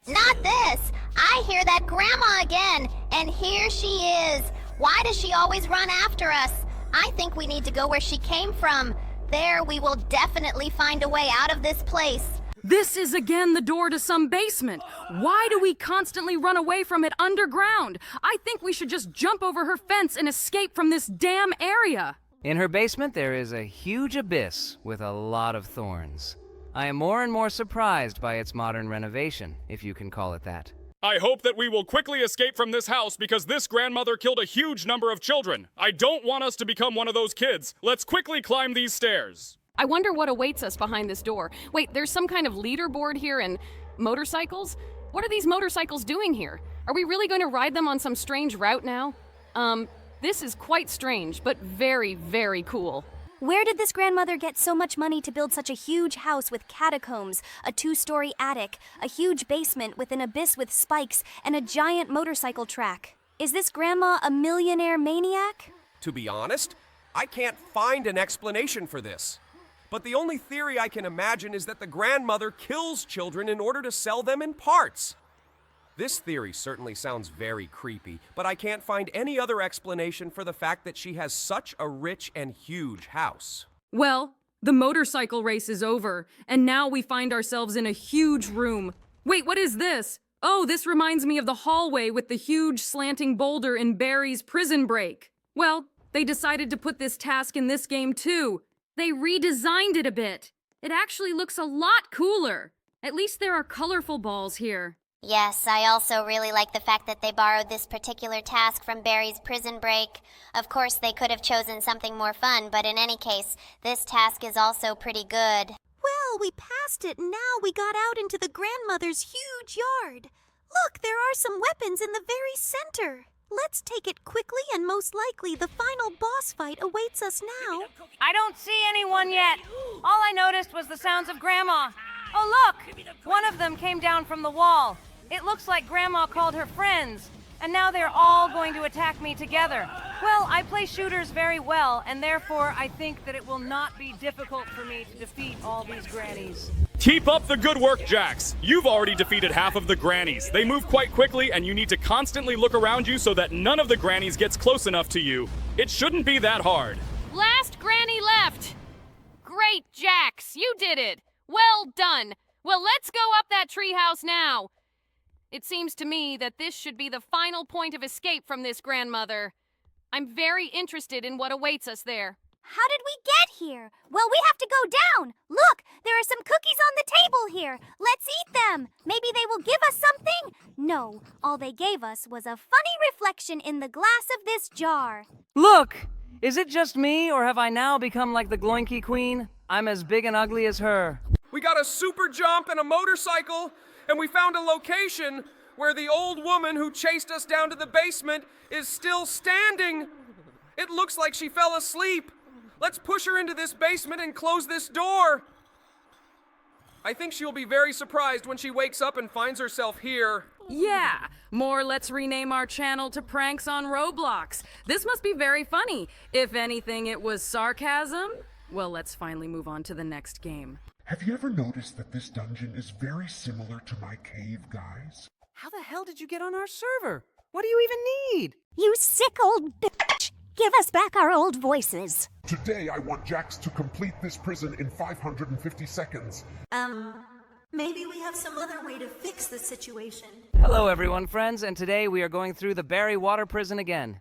Not this! I hear that grandma again, and here she is. Why does she always run after us? I think we need to go where she came from. There we will definitely find a way out of this place. This is again the door to some basement. Why do we constantly run away from it underground? I think we should just jump over her fence and escape from this damn area. In her basement, there is a huge abyss with a lot of thorns. I am more and more surprised by its modern renovation, if you can call it that. I hope that we will quickly escape from this house because this grandmother killed a huge number of children. I don't want us to become one of those kids. Let's quickly climb these stairs. I wonder what awaits us behind this door. Wait, there's some kind of leaderboard here and motorcycles? What are these motorcycles doing here? Are we really going to ride them on some strange route now? This is quite strange, but very, very cool. Where did this grandmother get so much money to build such a huge house with catacombs, a 2-story attic, a huge basement with an abyss with spikes, and a giant motorcycle track? Is this grandma a millionaire maniac? To be honest, I can't find an explanation for this. But the only theory I can imagine is that the grandmother kills children in order to sell them in parts. This theory certainly sounds very creepy, but I can't find any other explanation for the fact that she has such a rich and huge house. Well, the motorcycle race is over, and now we find ourselves in a huge room. Wait, what is this? Oh, this reminds me of the hallway with the huge slanting boulder in Barry's Prison Break. Well, they decided to put this task in this game too. They redesigned it a bit. It actually looks a lot cooler. At least there are colorful balls here. Yes, I also really like the fact that they borrowed this particular task from Barry's Prison Break. Of course, they could have chosen something more fun, but in any case, this task is also pretty good. Well, we passed it and now we got out into the grandmother's huge yard. Look, there are some weapons in the very center. Let's take it quickly and most likely the final boss fight awaits us now. I don't see anyone yet. All I noticed was the sounds of Grandma. Oh, look! One of them came down from the wall. It looks like Grandma called her friends, and now they're all going to attack me together. Well, I play shooters very well, and therefore I think that it will not be difficult for me to defeat all these grannies. Keep up the good work, Jax. You've already defeated half of the grannies. They move quite quickly, and you need to constantly look around you so that none of the grannies gets close enough to you. It shouldn't be that hard. Last granny left! Great, Jax, you did it! Well done! Well, let's go up that treehouse now! It seems to me that this should be the final point of escape from this grandmother. I'm very interested in what awaits us there. How did we get here? Well, we have to go down. Look, there are some cookies on the table here. Let's eat them. Maybe they will give us something? No, all they gave us was a funny reflection in the glass of this jar. Look! Is it just me, or have I now become like the Gloinky Queen? I'm as big and ugly as her. We got a super jump and a motorcycle, and we found a location where the old woman who chased us down to the basement is still standing. It looks like she fell asleep. Let's push her into this basement and close this door. I think she'll be very surprised when she wakes up and finds herself here. Yeah, more let's rename our channel to Pranks on Roblox. This must be very funny. If anything, it was sarcasm. Well, let's finally move on to the next game. Have you ever noticed that this dungeon is very similar to my cave, guys? How the hell did you get on our server? What do you even need? You sick old bitch! Give us back our old voices. Today I want Jax to complete this prison in 550 seconds. Maybe we have some other way to fix the situation. Hello everyone, friends, and today we are going through the Barry Water Prison again.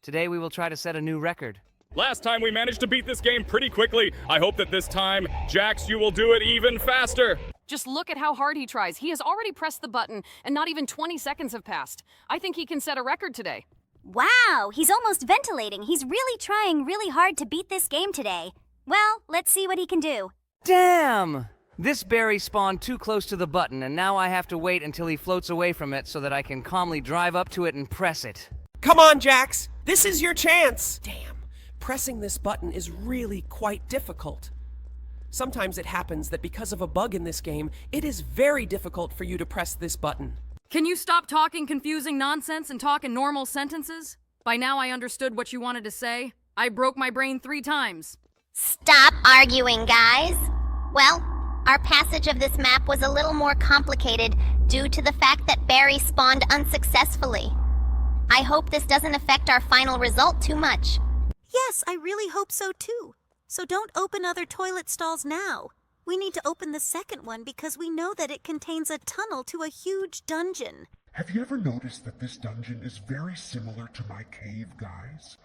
Today we will try to set a new record. Last time we managed to beat this game pretty quickly. I hope that this time, Jax, you will do it even faster. Just look at how hard he tries. He has already pressed the button, and not even 20 seconds have passed. I think he can set a record today. Wow, he's almost ventilating. He's really trying really hard to beat this game today. Well, let's see what he can do. Damn! This berry spawned too close to the button, and now I have to wait until he floats away from it so that I can calmly drive up to it and press it. Come on, Jax! This is your chance! Damn, pressing this button is really quite difficult. Sometimes it happens that because of a bug in this game, it is very difficult for you to press this button. Can you stop talking confusing nonsense and talk in normal sentences? By now I understood what you wanted to say. I broke my brain 3 times. Stop arguing, guys. Well, our passage of this map was a little more complicated due to the fact that Barry spawned unsuccessfully. I hope this doesn't affect our final result too much. Yes, I really hope so too. So don't open other toilet stalls now. We need to open the second one because we know that it contains a tunnel to a huge dungeon. Have you ever noticed that this dungeon is very similar to my cave, guys?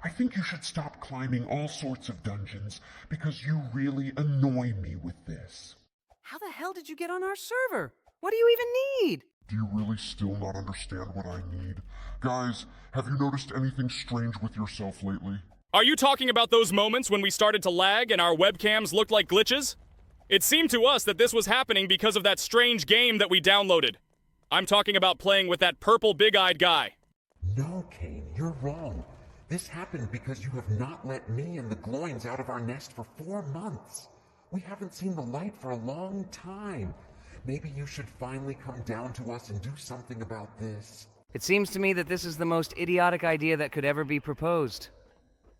I think you should stop climbing all sorts of dungeons because you really annoy me with this. How the hell did you get on our server? What do you even need? Do you really still not understand what I need? Guys, have you noticed anything strange with yourself lately? Are you talking about those moments when we started to lag and our webcams looked like glitches? It seemed to us that this was happening because of that strange game that we downloaded. I'm talking about playing with that purple big-eyed guy. No, Kane, you're wrong. This happened because you have not let me and the Gloins out of our nest for 4 months. We haven't seen the light for a long time. Maybe you should finally come down to us and do something about this. It seems to me that this is the most idiotic idea that could ever be proposed.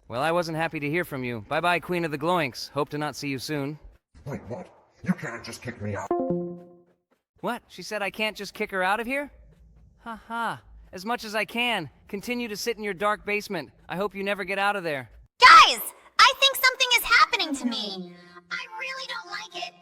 Well, I wasn't happy to hear from you. Bye-bye, Queen of the Gloinks. Hope to not see you soon. Wait, what? You can't just kick me out. What? She said I can't just kick her out of here? Ha ha. As much as I can. Continue to sit in your dark basement. I hope you never get out of there. Guys, I think something is happening to me. I really don't like it.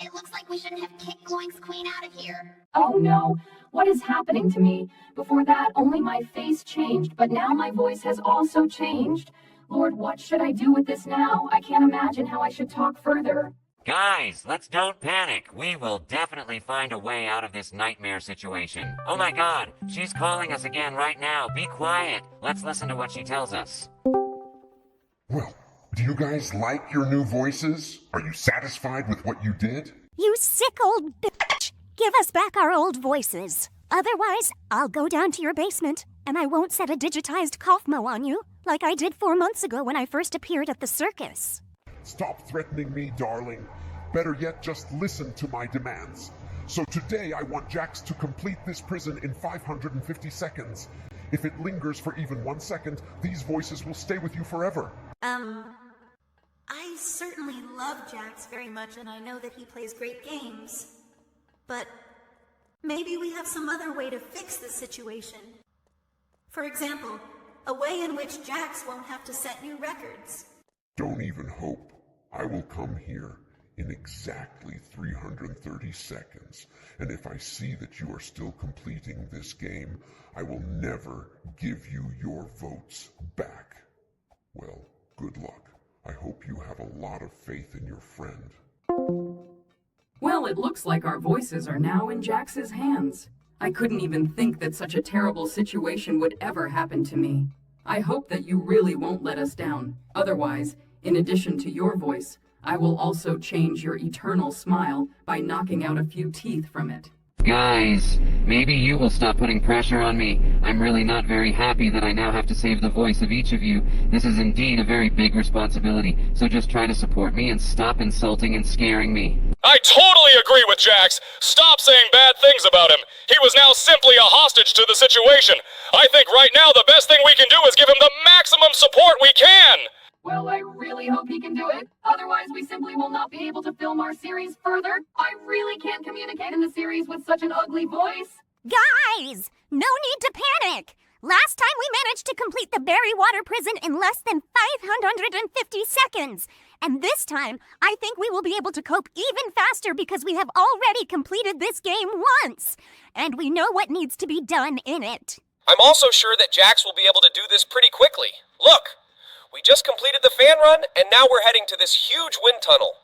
It looks like we shouldn't have kicked Gloink's Queen out of here. Oh no, what is happening to me? Before that, only my face changed, but now my voice has also changed. Lord, what should I do with this now? I can't imagine how I should talk further. Guys, let's don't panic. We will definitely find a way out of this nightmare situation. Oh my god, she's calling us again right now. Be quiet. Let's listen to what she tells us. Well, do you guys like your new voices? Are you satisfied with what you did? You sick old bitch! Give us back our old voices. Otherwise, I'll go down to your basement, and I won't set a digitized cough mo on you, like I did 4 months ago when I first appeared at the circus. Stop threatening me, darling. Better yet, just listen to my demands. So today I want Jax to complete this prison in 550 seconds. If it lingers for even 1 second, these voices will stay with you forever. I certainly love Jax very much, and I know that he plays great games. But maybe we have some other way to fix this situation. For example, a way in which Jax won't have to set new records. Don't even hope. I will come here in exactly 330 seconds, and if I see that you are still completing this game, I will never give you your votes back. Well, good luck. I hope you have a lot of faith in your friend. Well, it looks like our voices are now in Jax's hands. I couldn't even think that such a terrible situation would ever happen to me. I hope that you really won't let us down. Otherwise, in addition to your voice, I will also change your eternal smile by knocking out a few teeth from it. Guys, maybe you will stop putting pressure on me. I'm really not very happy that I now have to save the voice of each of you. This is indeed a very big responsibility, so just try to support me and stop insulting and scaring me. I totally agree with Jax. Stop saying bad things about him. He was now simply a hostage to the situation. I think right now the best thing we can do is give him the maximum support we can. Well, I really hope he can do it. Otherwise, we simply will not be able to film our series further. I really can't communicate in the series with such an ugly voice. Guys, no need to panic. Last time we managed to complete the Berry Water Prison in less than 550 seconds. And this time, I think we will be able to cope even faster because we have already completed this game once. And we know what needs to be done in it. I'm also sure that Jax will be able to do this pretty quickly. Look! We just completed the fan run, and now we're heading to this huge wind tunnel.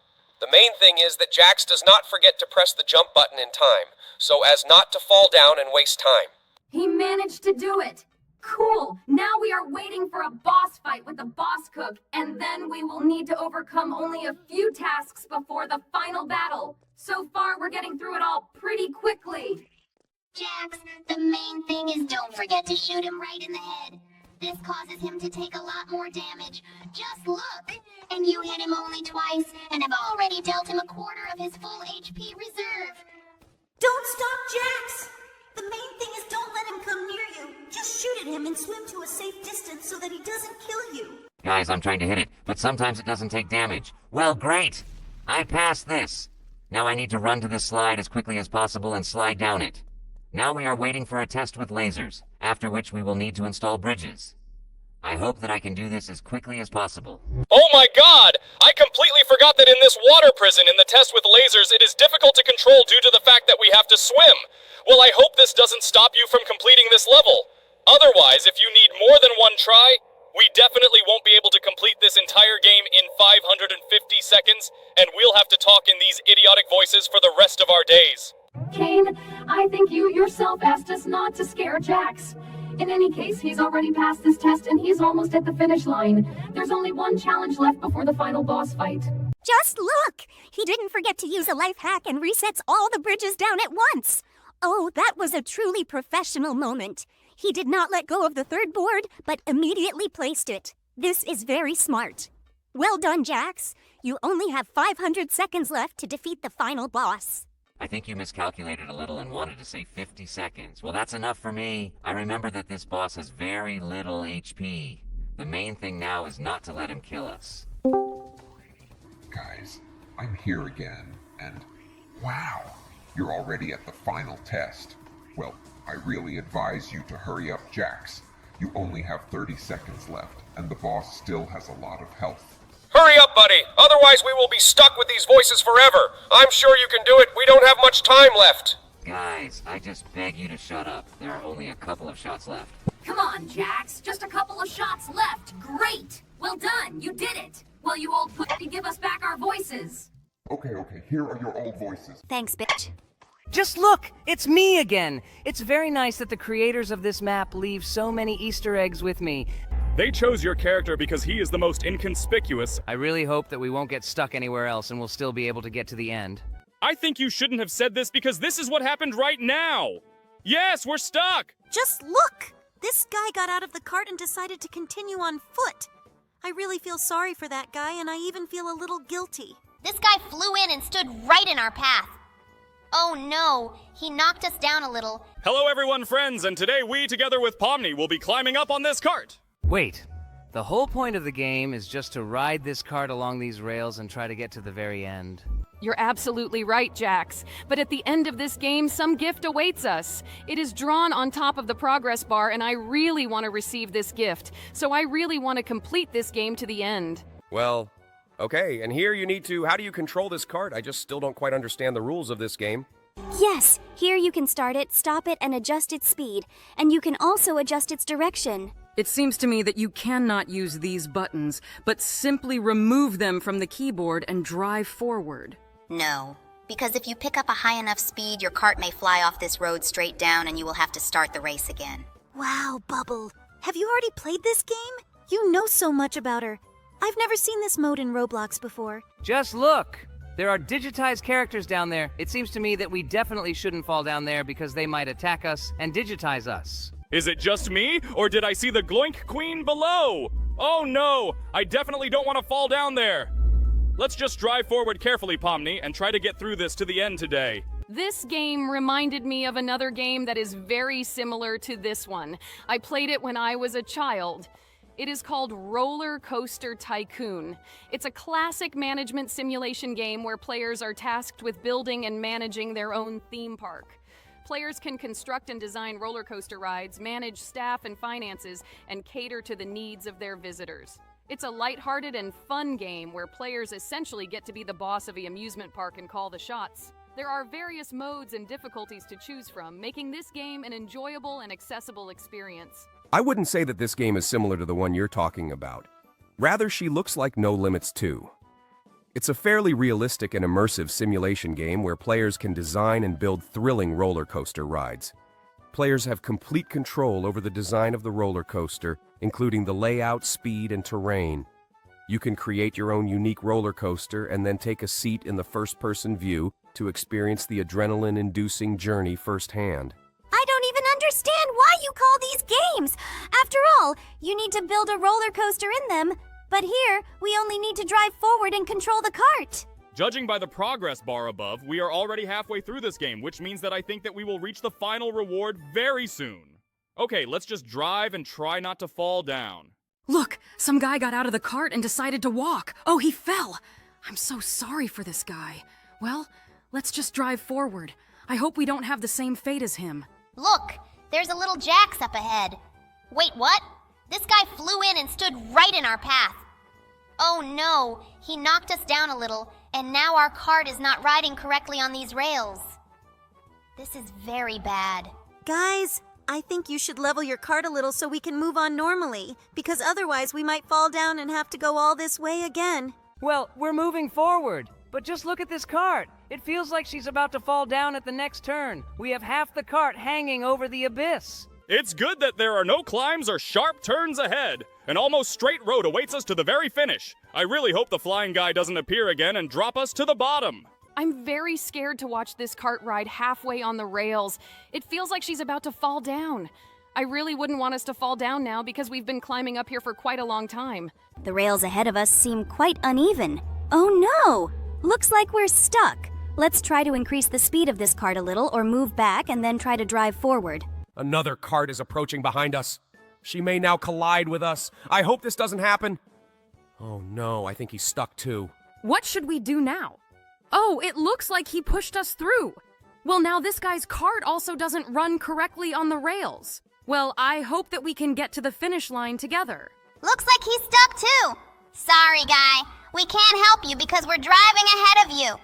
The main thing is that Jax does not forget to press the jump button in time, so as not to fall down and waste time. He managed to do it. Cool. Now we are waiting for a boss fight with the boss cook, and then we will need to overcome only a few tasks before the final battle. So far, we're getting through it all pretty quickly. Jax, the main thing is don't forget to shoot him right in the head. This causes him to take a lot more damage. Just look! And you hit him only twice, and have already dealt him a quarter of his full HP reserve. Don't stop, Jax! The main thing is don't let him come near you. Just shoot at him and swim to a safe distance so that he doesn't kill you. Guys, I'm trying to hit it, but sometimes it doesn't take damage. Well, great! I passed this. Now I need to run to this slide as quickly as possible and slide down it. Now we are waiting for a test with lasers, after which we will need to install bridges. I hope that I can do this as quickly as possible. Oh my god! I completely forgot that in this water prison in the test with lasers, it is difficult to control due to the fact that we have to swim. Well, I hope this doesn't stop you from completing this level. Otherwise, if you need more than one try, we definitely won't be able to complete this entire game in 550 seconds, and we'll have to talk in these idiotic voices for the rest of our days. Kane, I think you yourself asked us not to scare Jax. In any case, he's already passed this test and he's almost at the finish line. There's only one challenge left before the final boss fight. Just look! He didn't forget to use a life hack and resets all the bridges down at once. Oh, that was a truly professional moment. He did not let go of the third board, but immediately placed it. This is very smart. Well done, Jax. You only have 500 seconds left to defeat the final boss. I think you miscalculated a little and wanted to say 50 seconds. Well, that's enough for me. I remember that this boss has very little HP. The main thing now is not to let him kill us. Guys, I'm here again, and wow, you're already at the final test. Well, I really advise you to hurry up, Jax. You only have 30 seconds left, and the boss still has a lot of health. Hurry up, buddy! Otherwise we will be stuck with these voices forever. I'm sure you can do it. We don't have much time left. Guys, I just beg you to shut up. There are only a couple of shots left. Come on, Jax. Just a couple of shots left. Great! Well done. You did it. Well, you old pussy, give us back our voices. Okay, here are your old voices. Thanks, bitch. Just look! It's me again! It's very nice that the creators of this map leave so many Easter eggs with me. They chose your character because he is the most inconspicuous. I really hope that we won't get stuck anywhere else and we'll still be able to get to the end. I think you shouldn't have said this because this is what happened right now. Yes, we're stuck! Just look! This guy got out of the cart and decided to continue on foot. I really feel sorry for that guy, and I even feel a little guilty. This guy flew in and stood right in our path. Oh no, he knocked us down a little. Hello everyone, friends, and today we, together with Pomy, will be climbing up on this cart. Wait, the whole point of the game is just to ride this cart along these rails and try to get to the very end. You're absolutely right, Jax. But at the end of this game, some gift awaits us. It is drawn on top of the progress bar, and I really want to receive this gift. So I really want to complete this game to the end. Well, okay, and here you need to... How do you control this cart? I just still don't quite understand the rules of this game. Yes, here you can start it, stop it, and adjust its speed. And you can also adjust its direction. It seems to me that you cannot use these buttons, but simply remove them from the keyboard and drive forward. No, because if you pick up a high enough speed, your cart may fly off this road straight down and you will have to start the race again. Wow, Bubble. Have you already played this game? You know so much about her. I've never seen this mode in Roblox before. Just look! There are digitized characters down there. It seems to me that we definitely shouldn't fall down there because they might attack us and digitize us. Is it just me, or did I see the Gloink Queen below? Oh no, I definitely don't want to fall down there. Let's just drive forward carefully, Pomy, and try to get through this to the end today. This game reminded me of another game that is very similar to this one. I played it when I was a child. It is called Roller Coaster Tycoon. It's a classic management simulation game where players are tasked with building and managing their own theme park. Players can construct and design roller coaster rides, manage staff and finances, and cater to the needs of their visitors. It's a lighthearted and fun game where players essentially get to be the boss of the amusement park and call the shots. There are various modes and difficulties to choose from, making this game an enjoyable and accessible experience. I wouldn't say that this game is similar to the one you're talking about. Rather, she looks like No Limits 2. It's a fairly realistic and immersive simulation game where players can design and build thrilling roller coaster rides. Players have complete control over the design of the roller coaster, including the layout, speed, and terrain. You can create your own unique roller coaster and then take a seat in the first-person view to experience the adrenaline-inducing journey firsthand. I don't even understand why you call these games. After all, you need to build a roller coaster in them. But here, we only need to drive forward and control the cart. Judging by the progress bar above, we are already halfway through this game, which means that I think that we will reach the final reward very soon. Okay, let's just drive and try not to fall down. Look, some guy got out of the cart and decided to walk. Oh, he fell. I'm so sorry for this guy. Well, let's just drive forward. I hope we don't have the same fate as him. Look, there's a little Jax up ahead. Wait, what? This guy flew in and stood right in our path. Oh no, he knocked us down a little, and now our cart is not riding correctly on these rails. This is very bad. Guys, I think you should level your cart a little so we can move on normally, because otherwise we might fall down and have to go all this way again. Well, we're moving forward, but just look at this cart. It feels like she's about to fall down at the next turn. We have half the cart hanging over the abyss. It's good that there are no climbs or sharp turns ahead. An almost straight road awaits us to the very finish. I really hope the flying guy doesn't appear again and drop us to the bottom. I'm very scared to watch this cart ride halfway on the rails. It feels like she's about to fall down. I really wouldn't want us to fall down now because we've been climbing up here for quite a long time. The rails ahead of us seem quite uneven. Oh no! Looks like we're stuck. Let's try to increase the speed of this cart a little or move back and then try to drive forward. Another cart is approaching behind us. She may now collide with us. I hope this doesn't happen. Oh no, I think he's stuck too. What should we do now? Oh, it looks like he pushed us through. Well, now this guy's cart also doesn't run correctly on the rails. Well, I hope that we can get to the finish line together. Looks like he's stuck too. Sorry, guy. We can't help you because we're driving ahead of you.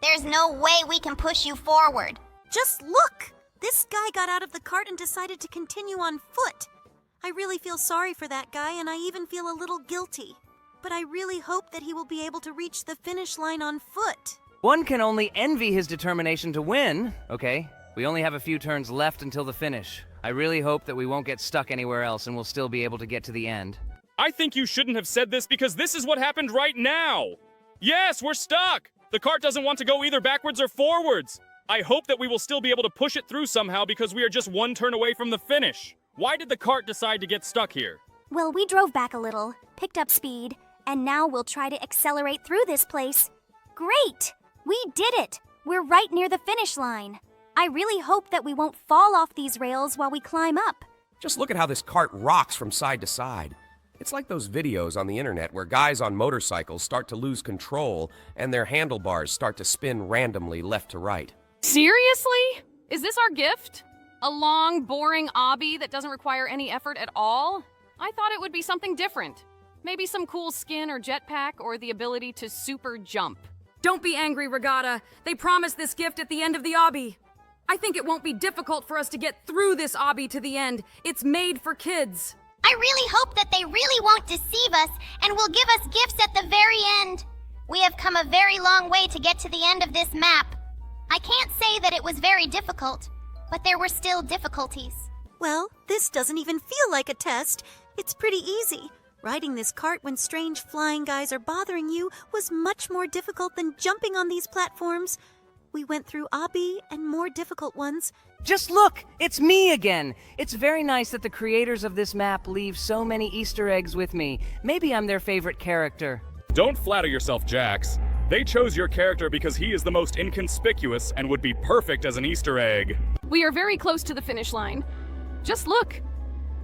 There's no way we can push you forward. Just look! This guy got out of the cart and decided to continue on foot. I really feel sorry for that guy, and I even feel a little guilty. But I really hope that he will be able to reach the finish line on foot. One can only envy his determination to win. Okay, we only have a few turns left until the finish. I really hope that we won't get stuck anywhere else and we'll still be able to get to the end. I think you shouldn't have said this because this is what happened right now. Yes, we're stuck. The cart doesn't want to go either backwards or forwards. I hope that we will still be able to push it through somehow because we are just one turn away from the finish. Why did the cart decide to get stuck here? Well, we drove back a little, picked up speed, and now we'll try to accelerate through this place. Great! We did it! We're right near the finish line. I really hope that we won't fall off these rails while we climb up. Just look at how this cart rocks from side to side. It's like those videos on the internet where guys on motorcycles start to lose control and their handlebars start to spin randomly left to right. Seriously? Is this our gift? A long, boring obby that doesn't require any effort at all? I thought it would be something different. Maybe some cool skin or jetpack or the ability to super jump. Don't be angry, Regatta. They promised this gift at the end of the obby. I think it won't be difficult for us to get through this obby to the end. It's made for kids. I really hope that they really won't deceive us and will give us gifts at the very end. We have come a very long way to get to the end of this map. I can't say that it was very difficult, but there were still difficulties. Well, this doesn't even feel like a test. It's pretty easy. Riding this cart when strange flying guys are bothering you was much more difficult than jumping on these platforms. We went through obby and more difficult ones. Just look! It's me again! It's very nice that the creators of this map leave so many Easter eggs with me. Maybe I'm their favorite character. Don't flatter yourself, Jax. They chose your character because he is the most inconspicuous and would be perfect as an Easter egg. We are very close to the finish line. Just look.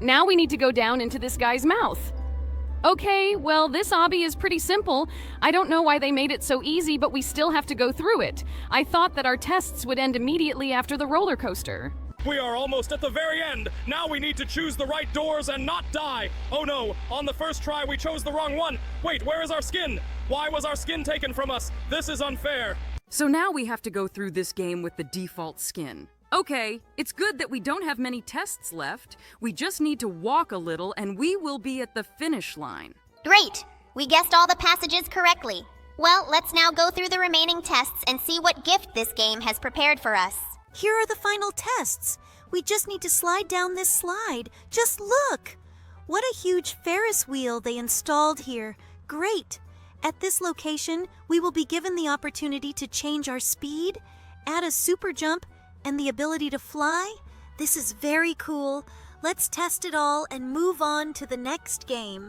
Now we need to go down into this guy's mouth. Okay, well, this obby is pretty simple. I don't know why they made it so easy, but we still have to go through it. I thought that our tests would end immediately after the roller coaster. We are almost at the very end. Now we need to choose the right doors and not die. Oh no, on the first try we chose the wrong one. Wait, where is our skin? Why was our skin taken from us? This is unfair. So now we have to go through this game with the default skin. Okay, it's good that we don't have many tests left. We just need to walk a little and we will be at the finish line. Great! We guessed all the passages correctly. Well, let's now go through the remaining tests and see what gift this game has prepared for us. Here are the final tests. We just need to slide down this slide. Just look! What a huge Ferris wheel they installed here. Great! At this location, we will be given the opportunity to change our speed, add a super jump, and the ability to fly. This is very cool. Let's test it all and move on to the next game.